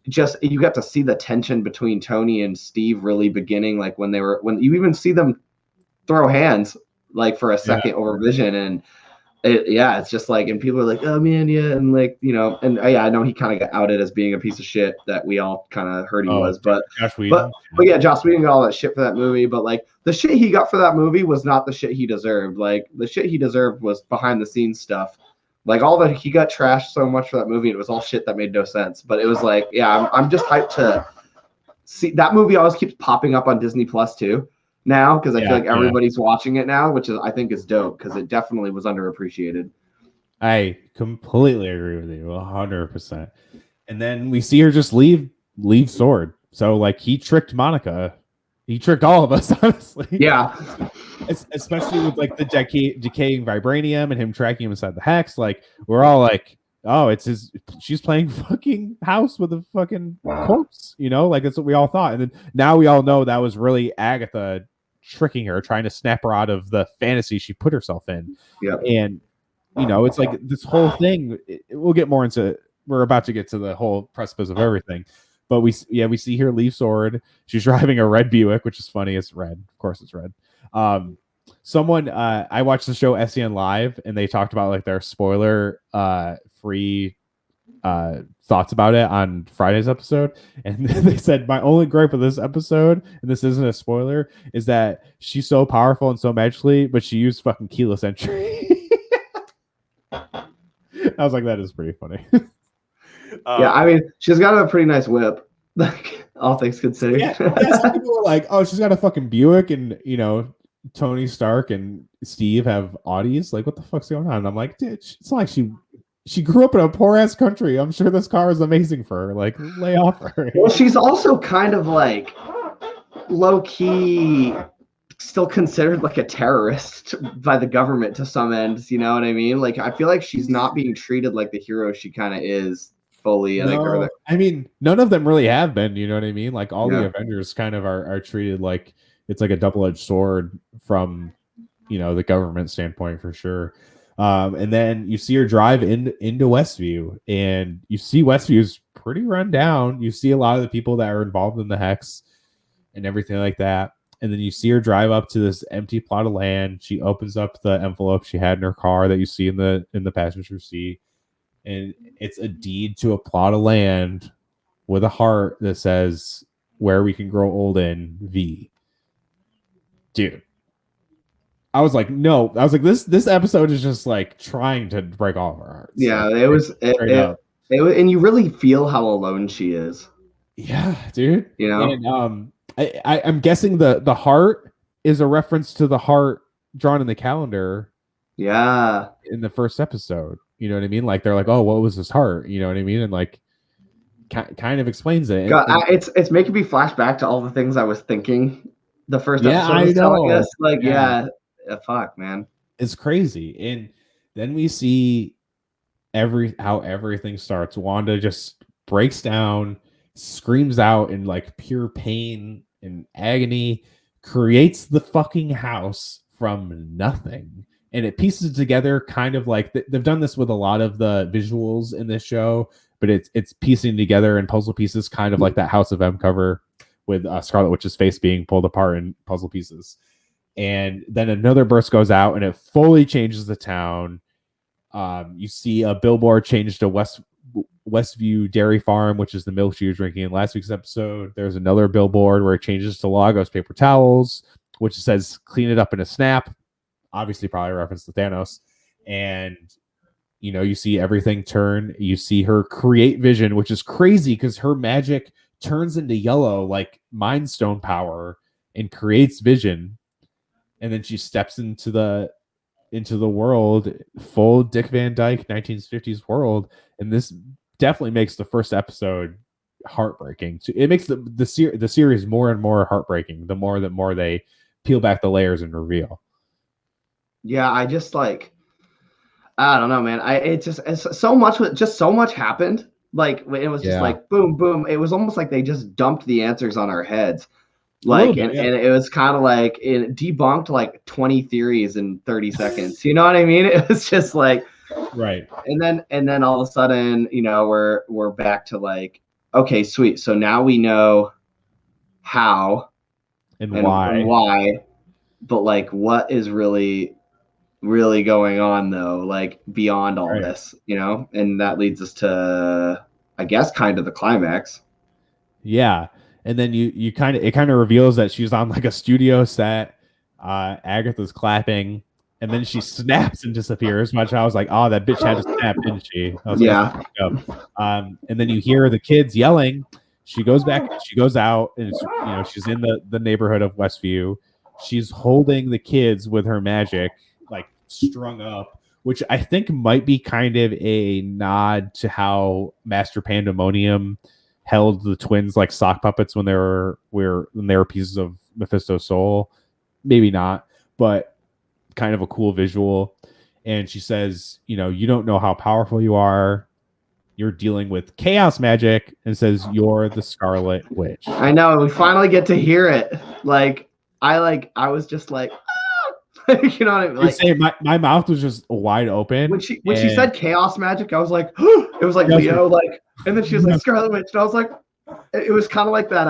just you got to see the tension between Tony and Steve really beginning. Like when you even see them throw hands like for a second over Vision, and it's just like, and people are like, oh man, yeah, and like, you know, and I know he kind of got outed as being a piece of shit that we all kind of heard he was, but Joss Whedon got all that shit for that movie, but like the shit he got for that movie was not the shit he deserved. Like, the shit he deserved was behind the scenes stuff. Like, all that he got trashed so much for that movie, it was all shit that made no sense. But it was like, I'm just hyped to see that movie. Always keeps popping up on Disney Plus too now, because I feel like everybody's watching it now, which I think is dope, because it definitely was underappreciated. I completely agree with you 100%. And then we see her just leave Sword. So like, he tricked Monica. He tricked all of us, honestly. Yeah. Especially with like the decaying vibranium and him tracking him inside the hex. Like, we're all like, oh, she's playing fucking house with a fucking corpse, you know? Like, that's what we all thought. And then now we all know that was really Agatha tricking her, trying to snap her out of the fantasy she put herself in. Yeah. And, you know, it's like this whole thing, we'll get more into, we're about to get to the whole precipice of everything. But we see her leave Sword. She's driving a red Buick, which is funny. It's red. Of course it's red. Someone, I watched the show SEN Live, and they talked about like their spoiler free thoughts about it on Friday's episode. And they said, my only gripe with this episode, and this isn't a spoiler, is that she's so powerful and so magically, but she used fucking keyless entry. I was like, that is pretty funny. Yeah, I mean, she's got a pretty nice whip, like, all things considered. Yeah, some people were like, oh, she's got a fucking Buick, and, you know, Tony Stark and Steve have Audis. Like, what the fuck's going on? And I'm like, dude, it's not like she grew up in a poor ass country. I'm sure this car is amazing for her. Like, lay off her. Well, she's also kind of like low key still considered like a terrorist by the government to some ends. You know what I mean? Like, I feel like she's not being treated like the hero she kind of is fully. No, I mean, none of them really have been. You know what I mean? Like, all the Avengers kind of are treated like it's like a double-edged sword from, you know, the government standpoint, for sure. And then you see her drive into Westview, and you see Westview's pretty run down. You see a lot of the people that are involved in the hex and everything like that. And then you see her drive up to this empty plot of land. She opens up the envelope she had in her car that you see in the passenger seat, and it's a deed to a plot of land with a heart that says, "Where we can grow old in V." Dude, I was like, no. I was like, this episode is just like trying to break all of our hearts. Yeah, like, it was, and you really feel how alone she is. Yeah, dude. You know, and I'm guessing the heart is a reference to the heart drawn in the calendar. Yeah, in the first episode, you know what I mean? Like, they're like, oh, what was his heart? You know what I mean? And like, kind of explains it. God, it's making me flash back to all the things I was thinking the first episode was telling us. Like, fuck, man, it's crazy. And then we see how everything starts. Wanda just breaks down, screams out in like pure pain and agony, creates the fucking house from nothing, and it pieces it together kind of like they've done this with a lot of the visuals in this show, but it's piecing together in puzzle pieces, kind of like that House of M cover with Scarlet Witch's face being pulled apart in puzzle pieces. And then another burst goes out and it fully changes the town. You see a billboard change to Westview Dairy Farm, which is the milk she was drinking in last week's episode. There's another billboard where it changes to Lagos paper towels, which says clean it up in a snap. Obviously, probably a reference to Thanos. And, you know, you see everything turn. You see her create vision, which is crazy because her magic turns into yellow like Mind Stone power and creates vision. And then she steps into the world, full Dick Van Dyke 1950s world. And this definitely makes the first episode heartbreaking. So it makes the series more and more heartbreaking the more they peel back the layers and reveal. Yeah, I just like, I don't know, man. It's so much happened. Like it was just like boom, boom. It was almost like they just dumped the answers on our heads. Like, and it was kind of like it debunked like 20 theories in 30 seconds. You know what I mean? It was just like, right. And then all of a sudden, you know, we're back to like, okay, sweet. So now we know how and why, but like, what is really going on though? Like beyond all this, you know? And that leads us to, I guess, kind of the climax. Yeah. And then it kind of reveals that she's on like a studio set. Agatha's clapping, and then she snaps and disappears. Much I was like, oh, that bitch had to snap, didn't she? I was like, and then you hear the kids yelling. She goes back, she goes out, and it's, you know, she's in the neighborhood of Westview. She's holding the kids with her magic, like strung up, which I think might be kind of a nod to how Master Pandemonium held the twins like sock puppets when they were pieces of Mephisto's soul. Maybe not, but kind of a cool visual. And she says, you know, you don't know how powerful you are. You're dealing with chaos magic, and says you're the Scarlet Witch. I know. We finally get to hear it. I was just like, you know what I mean? Like, my mouth was just wide open. When she said chaos magic, I was like, it was like Leo, like, and then she was like Scarlet Witch, and I was like, it was kind of like that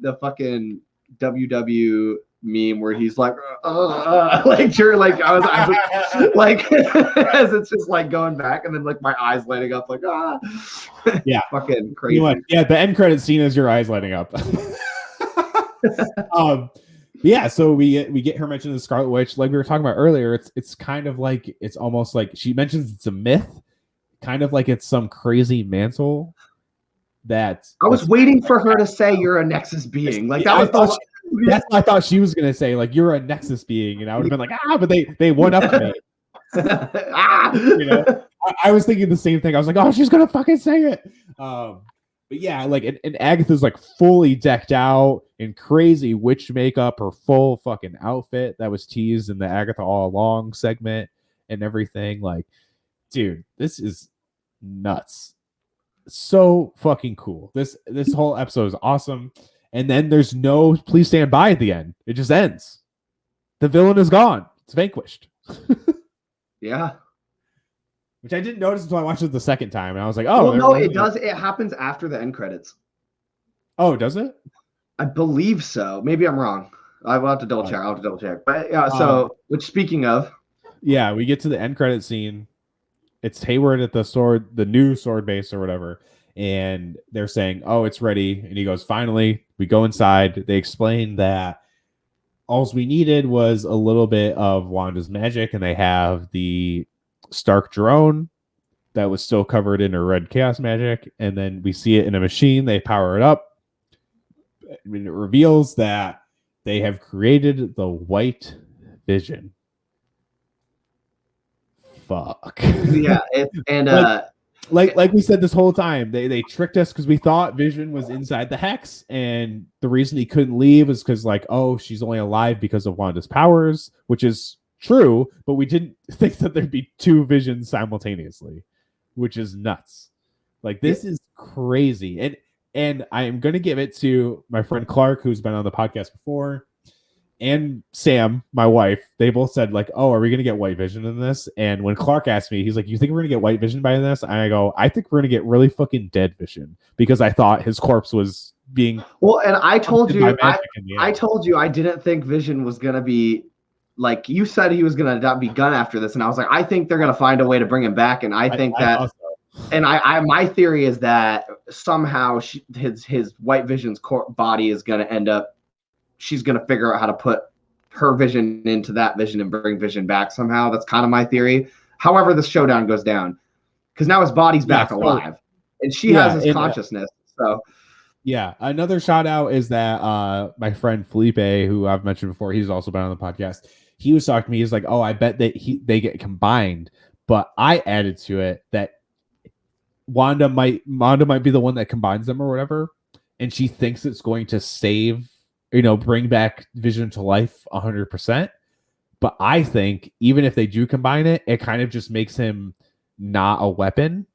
the fucking WW meme where he's like, like you're like I was like as it's just like going back, and then like my eyes lighting up, like yeah, fucking crazy. You know what? Yeah, the end credit scene is your eyes lighting up. Yeah, so we get her mentioned the Scarlet Witch, like we were talking about earlier. It's kind of like, it's almost like she mentions it's a myth, kind of like it's some crazy mantle that I was waiting for her to say you're a Nexus being. Like that was that's what I thought she was gonna say, like you're a Nexus being, and I would have been like, but they went up to me. You know, I was thinking the same thing. I was like, oh, she's gonna fucking say it. But yeah, like, and Agatha's like fully decked out in crazy witch makeup, her full fucking outfit that was teased in the Agatha All Along segment and everything. Like, dude, this is nuts. So fucking cool. This whole episode is awesome. And then there's no please stand by at the end. It just ends. The villain is gone. It's vanquished. Yeah. Which I didn't notice until I watched it the second time, and I was like, "Oh, well, no, it does. It happens after the end credits." Oh, does it? I believe so. Maybe I'm wrong. I will have to double check. But yeah, so which speaking of, yeah, we get to the end credit scene. It's Hayward at the new sword base or whatever, and they're saying, "Oh, it's ready." And he goes, "Finally." We go inside. They explain that all we needed was a little bit of Wanda's magic, and they have the Stark drone that was still covered in her red chaos magic, and then we see it in a machine. They power it up. I mean, it reveals that they have created the White Vision. Fuck. Yeah, like we said this whole time, they tricked us because we thought Vision was inside the hex, and the reason he couldn't leave is because, like, oh, she's only alive because of Wanda's powers, which is true, but we didn't think that there'd be two Visions simultaneously, which is nuts. Like, this is crazy. And I am going to give it to my friend Clark, who's been on the podcast before, and Sam, my wife. They both said, like, oh, are we going to get White Vision in this? And when Clark asked me, he's like, you think we're going to get White Vision by this? And I go, I think we're going to get really fucking dead Vision, because I thought his corpse was being well, and I told by you, magic in the I end. told you I didn't think Vision was gonna be like you said he was gonna not be gone after this, and I was like, I think they're gonna find a way to bring him back, and I think that, and I my theory is that somehow his White Vision's body is gonna end up, she's gonna figure out how to put her vision into that vision and bring Vision back somehow. That's kind of my theory. However, the showdown goes down because now his body's back alive, and she has his consciousness. So. Yeah, another shout out is that my friend Felipe, who I've mentioned before, he's also been on the podcast. He was talking to me. He's like, "Oh, I bet that they get combined." But I added to it that Wanda might be the one that combines them or whatever, and she thinks it's going to save, bring back Vision to life 100%. But I think even if they do combine it, it kind of just makes him not a weapon.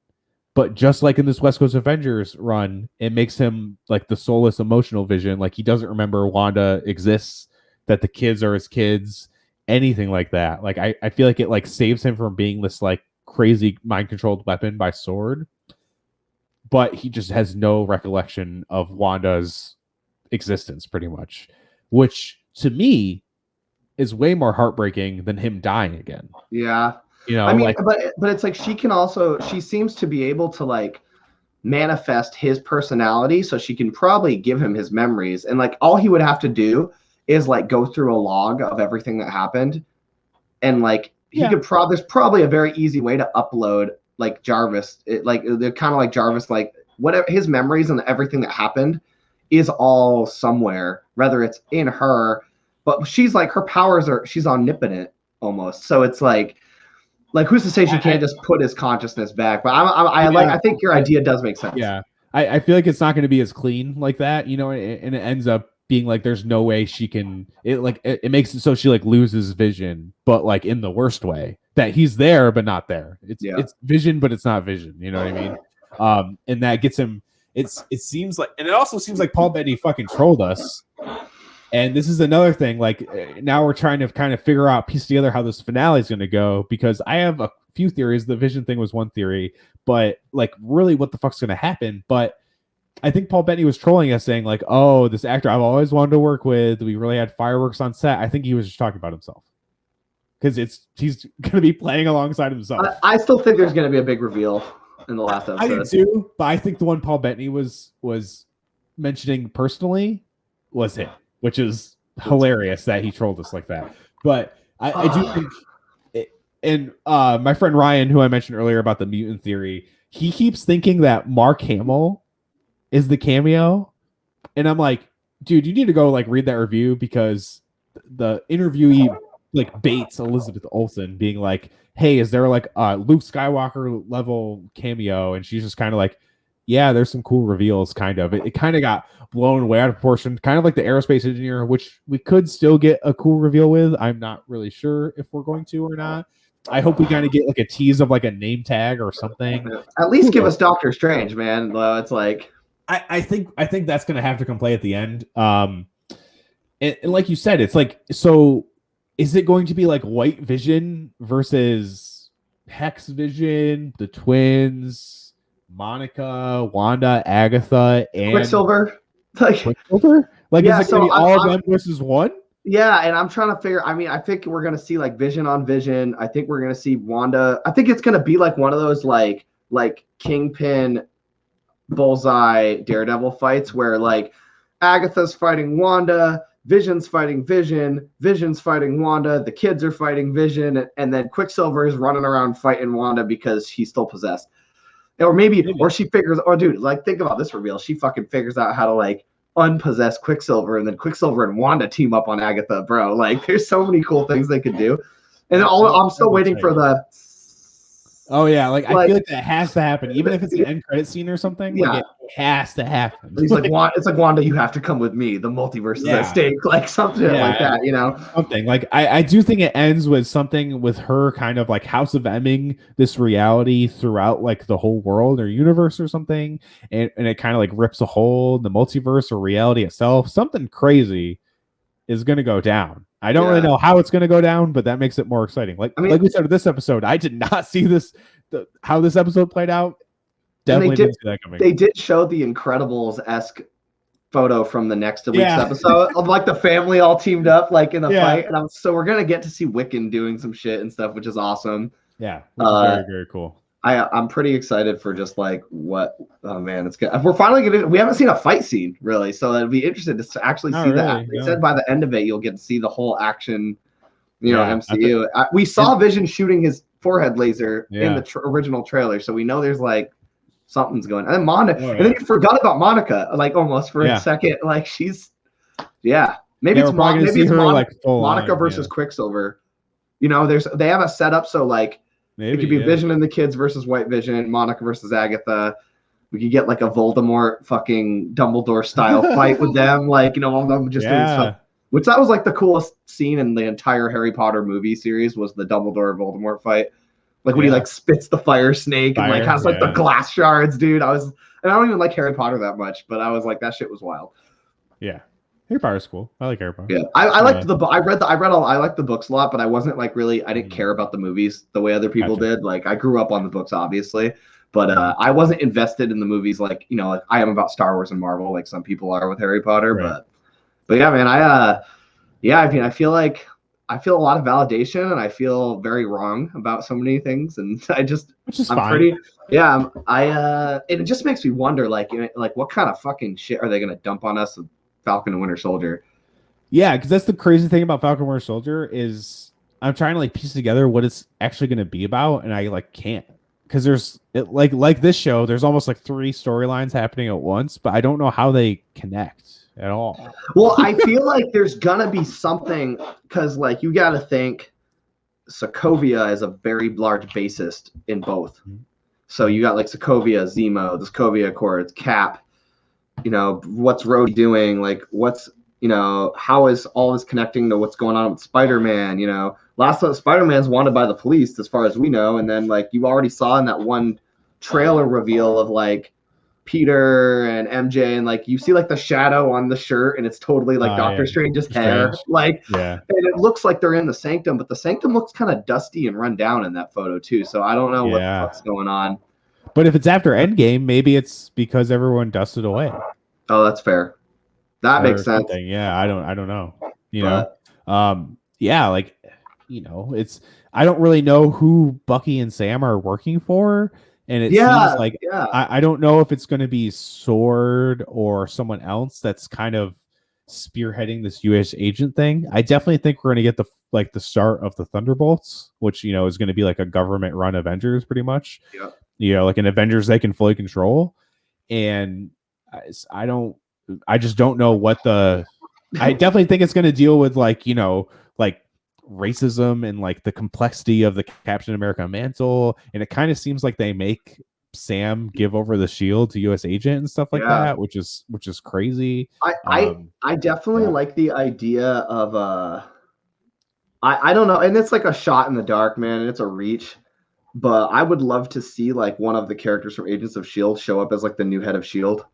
But just like in this West Coast Avengers run, it makes him like the soulless emotional Vision. Like he doesn't remember Wanda exists, that the kids are his kids, anything like that. Like I feel like it like saves him from being this like crazy mind controlled weapon by sword. But he just has no recollection of Wanda's existence pretty much, which to me is way more heartbreaking than him dying again. Yeah. I mean, but it's like she seems to be able to like manifest his personality, so she can probably give him his memories, and like all he would have to do is like go through a log of everything that happened, and like he could there's probably a very easy way to upload like Jarvis, they're kind of like Jarvis, like whatever his memories and everything that happened is all somewhere, whether it's in her, but she's like her powers she's omnipotent almost, so it's like who's to say she can't just put his consciousness back? But I think your idea does make sense. Yeah, I feel like it's not going to be as clean like that, and it ends up being like there's no way she can. It makes it so she like loses Vision, but like in the worst way, that he's there but not there. It's Vision, but it's not Vision. You know what I mean? And that gets him. It seems like, and it also seems like Paul Bettany fucking trolled us. And this is another thing, like now we're trying to kind of figure out, piece together how this finale is going to go, because I have a few theories. The Vision thing was one theory, but like really what the fuck's going to happen? But I think Paul Bettany was trolling us saying like, oh, this actor I've always wanted to work with. We really had fireworks on set. I think he was just talking about himself because he's going to be playing alongside himself. I still think there's going to be a big reveal in the last episode. I do too, but I think the one Paul Bettany was mentioning personally was him, which is hilarious that he trolled us like that. But I do think, and my friend Ryan, who I mentioned earlier about the mutant theory, he keeps thinking that Mark Hamill is the cameo. And I'm like, dude, you need to go like read that review, because the interviewee like baits Elizabeth Olsen being like, hey, is there like a Luke Skywalker level cameo? And she's just kind of like, yeah, there's some cool reveals, kind of. It kind of got blown way out of proportion, kind of like the aerospace engineer, which we could still get a cool reveal with. I'm not really sure if we're going to or not. I hope we kind of get like a tease of like a name tag or something. At least give us Doctor Strange, man. It's like I think that's gonna have to come play at the end. And like you said, it's like, so is it going to be like White Vision versus Hex Vision, the twins, Monica, Wanda, Agatha, and Quicksilver? Quicksilver? Like, is it going to be all of them versus one? Yeah, and I'm trying to figure. I mean, I think we're gonna see like Vision on Vision. I think we're gonna see Wanda. I think it's gonna be like one of those like Kingpin, Bullseye, Daredevil fights where like Agatha's fighting Wanda, Vision's fighting Vision, Vision's fighting Wanda, the kids are fighting Vision, and then Quicksilver is running around fighting Wanda because he's still possessed. Or she figures, dude, like think about this reveal. She fucking figures out how to like unpossess Quicksilver, and then Quicksilver and Wanda team up on Agatha, bro. Like there's so many cool things they could do. And I'm still waiting for the. Oh yeah, like I feel like that has to happen, even if it's an end credit scene or something. Yeah, like it has to happen. He's like, it's like Wanda, you have to come with me. The multiverse is at stake, like something like that, you know. Something like I do think it ends with something with her kind of like House of Ming this reality throughout like the whole world or universe or something, and it kind of like rips a hole in the multiverse or reality itself. Something crazy is going to go down. I don't really know how it's going to go down, but that makes it more exciting. Like we said with this episode, I did not see how this episode played out. Definitely didn't see that coming. They did show the Incredibles-esque photo from the next week's episode of like the family all teamed up like in a fight, and so we're gonna get to see Wiccan doing some shit and stuff, which is awesome. Yeah, which is very, very cool. I'm pretty excited for just like what. Oh man, it's good. We're finally gonna. We haven't seen a fight scene really, so it'd be interesting to actually see that. They said by the end of it, you'll get to see the whole action. MCU. We saw Vision shooting his forehead laser in the original trailer, so we know there's like something's going on. And Monica, and then you forgot about Monica, like almost for a second. Like she's, maybe it's Monica versus Quicksilver. They have a setup so like it could be Vision and the kids versus White Vision, Monica versus Agatha. We could get like a Voldemort fucking Dumbledore style fight with them, like all of them just doing stuff. Which that was like the coolest scene in the entire Harry Potter movie series was the Dumbledore Voldemort fight. Like when he like spits the fire snake and like has like the glass shards, dude. I don't even like Harry Potter that much, but I was like, that shit was wild. Yeah. Harry Potter's cool. I like Harry Potter. Yeah. I liked the book. I liked the books a lot, but I wasn't like really, I didn't care about the movies the way other people did. Like I grew up on the books, obviously, but I wasn't invested in the movies like, like I am about Star Wars and Marvel, like some people are with Harry Potter, but yeah, man, I feel a lot of validation, and I feel very wrong about so many things, and which is fine. And it just makes me wonder, like what kind of fucking shit are they gonna dump on us with Falcon and Winter Soldier? Yeah, because that's the crazy thing about Falcon and Winter Soldier is I'm trying to like piece together what it's actually gonna be about, and I like can't. Because there's like this show, there's almost like 3 storylines happening at once, but I don't know how they connect at all. Well, I feel like there's gonna be something, because like you got to think Sokovia is a very large bassist in both. So you got like Sokovia, Zemo, the Sokovia Accords, Cap. What's Rhodey doing? Like what's how is all this connecting to what's going on with Spider-Man? Last of Spider-Man's wanted by the police, as far as we know, and then like you already saw in that one trailer reveal of like Peter and MJ, and like you see like the shadow on the shirt, and it's totally like Doctor Strange's hair, and it looks like they're in the Sanctum, but the Sanctum looks kind of dusty and run down in that photo too. So I don't know what the fuck's going on. But if it's after Endgame, maybe it's because everyone dusted away. Oh, that's fair. That makes sense. Yeah, I don't know. It's I don't really know who Bucky and Sam are working for. And it seems like I don't know if it's going to be Sword or someone else that's kind of spearheading this U.S. agent thing. I definitely think we're going to get the start of the Thunderbolts, which is going to be like a government-run Avengers, pretty much. Yeah. Like an Avengers they can fully control. And I just don't know what the. I definitely think it's going to deal with like racism and like the complexity of the Captain America mantle, and it kind of seems like they make Sam give over the shield to U.S. agent and stuff like that, which is crazy. I definitely like the idea of I don't know, and it's like a shot in the dark, man, and it's a reach, but I would love to see like one of the characters from Agents of Shield show up as like the new head of Shield.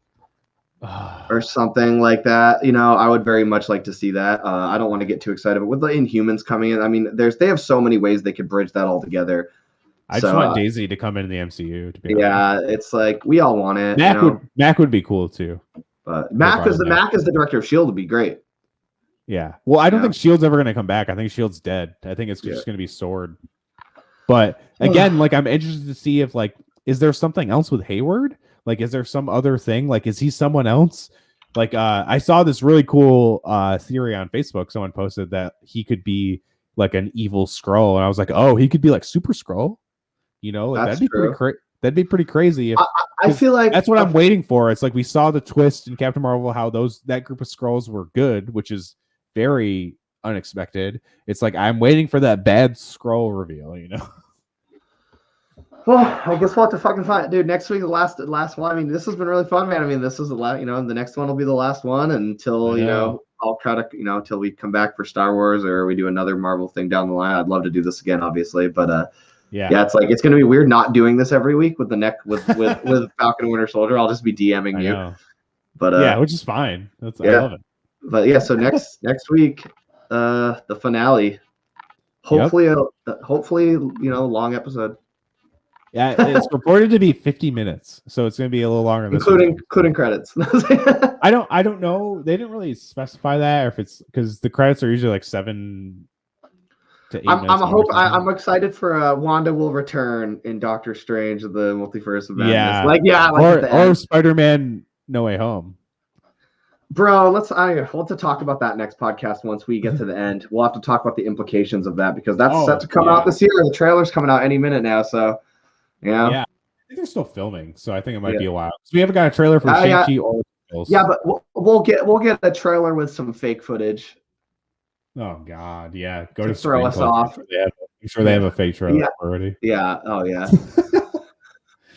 Or something like that, I would very much like to see that. I don't want to get too excited, but with the Inhumans coming in, I mean, they have so many ways they could bridge that all together. I just want Daisy to come into the MCU. To be honest. It's like we all want it. Mac would be cool too. But Mac as the director of Shield would be great. Yeah. Well, I don't think Shield's ever going to come back. I think Shield's dead. I think it's just going to be Sword. But again, like I'm interested to see if like is there something else with Hayward? Like, is there some other thing? Like, is he someone else? Like, I saw this really cool theory on Facebook. Someone posted that he could be like an evil Skrull, and I was like, oh, he could be like Super Skrull. That'd be pretty that'd be pretty crazy. I feel like that's what I'm waiting for. It's like we saw the twist in Captain Marvel, how that group of Skrulls were good, which is very unexpected. It's like I'm waiting for that bad Skrull reveal. Well, I guess we'll have to fucking find it, dude. Next week, the last one. I mean, this has been really fun, man. I mean, this is the last. The next one will be the last one until I'll try to until we come back for Star Wars or we do another Marvel thing down the line. I'd love to do this again, obviously, but it's like it's gonna be weird not doing this every week with with Falcon and Winter Soldier. I'll just be DMing you, but which is fine. I love it. But so next week, the finale. Hopefully, long episode. Yeah, it's reported to be 50 minutes, so it's going to be a little longer. Including credits. I don't know. They didn't really specify that, or if it's because the credits are usually like 7 to 8 minutes. I'm excited for Wanda will return in Doctor Strange: The Multiverse of Madness. Yeah, or Spider-Man: No Way Home. Bro, we'll have to talk about that next podcast once we get to the end. We'll have to talk about the implications of that because that's set to come out this year. The trailer's coming out any minute now, so yeah. I think they're still filming, so I think it might be a while. So we haven't got a trailer for Shang-Chi or but we'll get a trailer with some fake footage. Oh God, yeah. Go to throw us off. I'm sure they have a fake trailer already. Yeah. Oh yeah.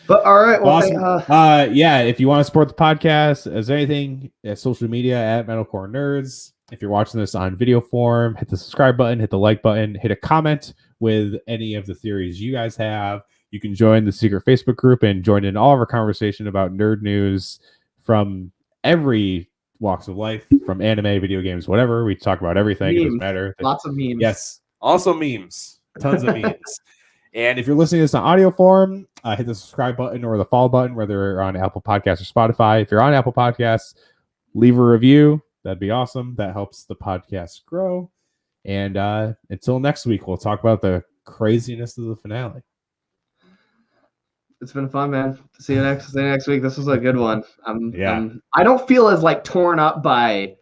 But all right. Well, awesome. If you want to support the podcast, as anything, social media at Metalcore Nerds. If you're watching this on video form, hit the subscribe button, hit the like button, hit a comment with any of the theories you guys have. You can join the secret Facebook group and join in all of our conversation about nerd news from every walks of life, from anime, video games, whatever. We talk about everything. Memes. It doesn't matter. Lots of memes. Yes. Also memes. Tons of memes. And if you're listening to this on audio form, hit the subscribe button or the follow button, whether you're on Apple Podcasts or Spotify. If you're on Apple Podcasts, leave a review. That'd be awesome. That helps the podcast grow. And until next week, we'll talk about the craziness of the finale. It's been fun, man. See you next week. This was a good one. I don't feel as torn up by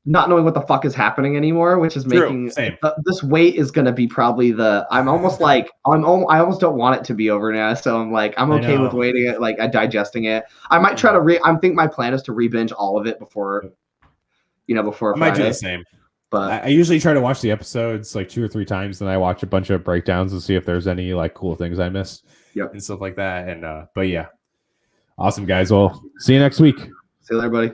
not knowing what the fuck is happening anymore, which is making this wait is going to be probably I almost don't want it to be over now. So I'm okay with waiting it, digesting it. I might try to I think my plan is to re-binge all of it before Friday. I might do the same. But I usually try to watch the episodes 2 or 3 times, then I watch a bunch of breakdowns and see if there's any cool things I missed and stuff like that. And but yeah. Awesome, guys. Well, see you next week. See you later, buddy.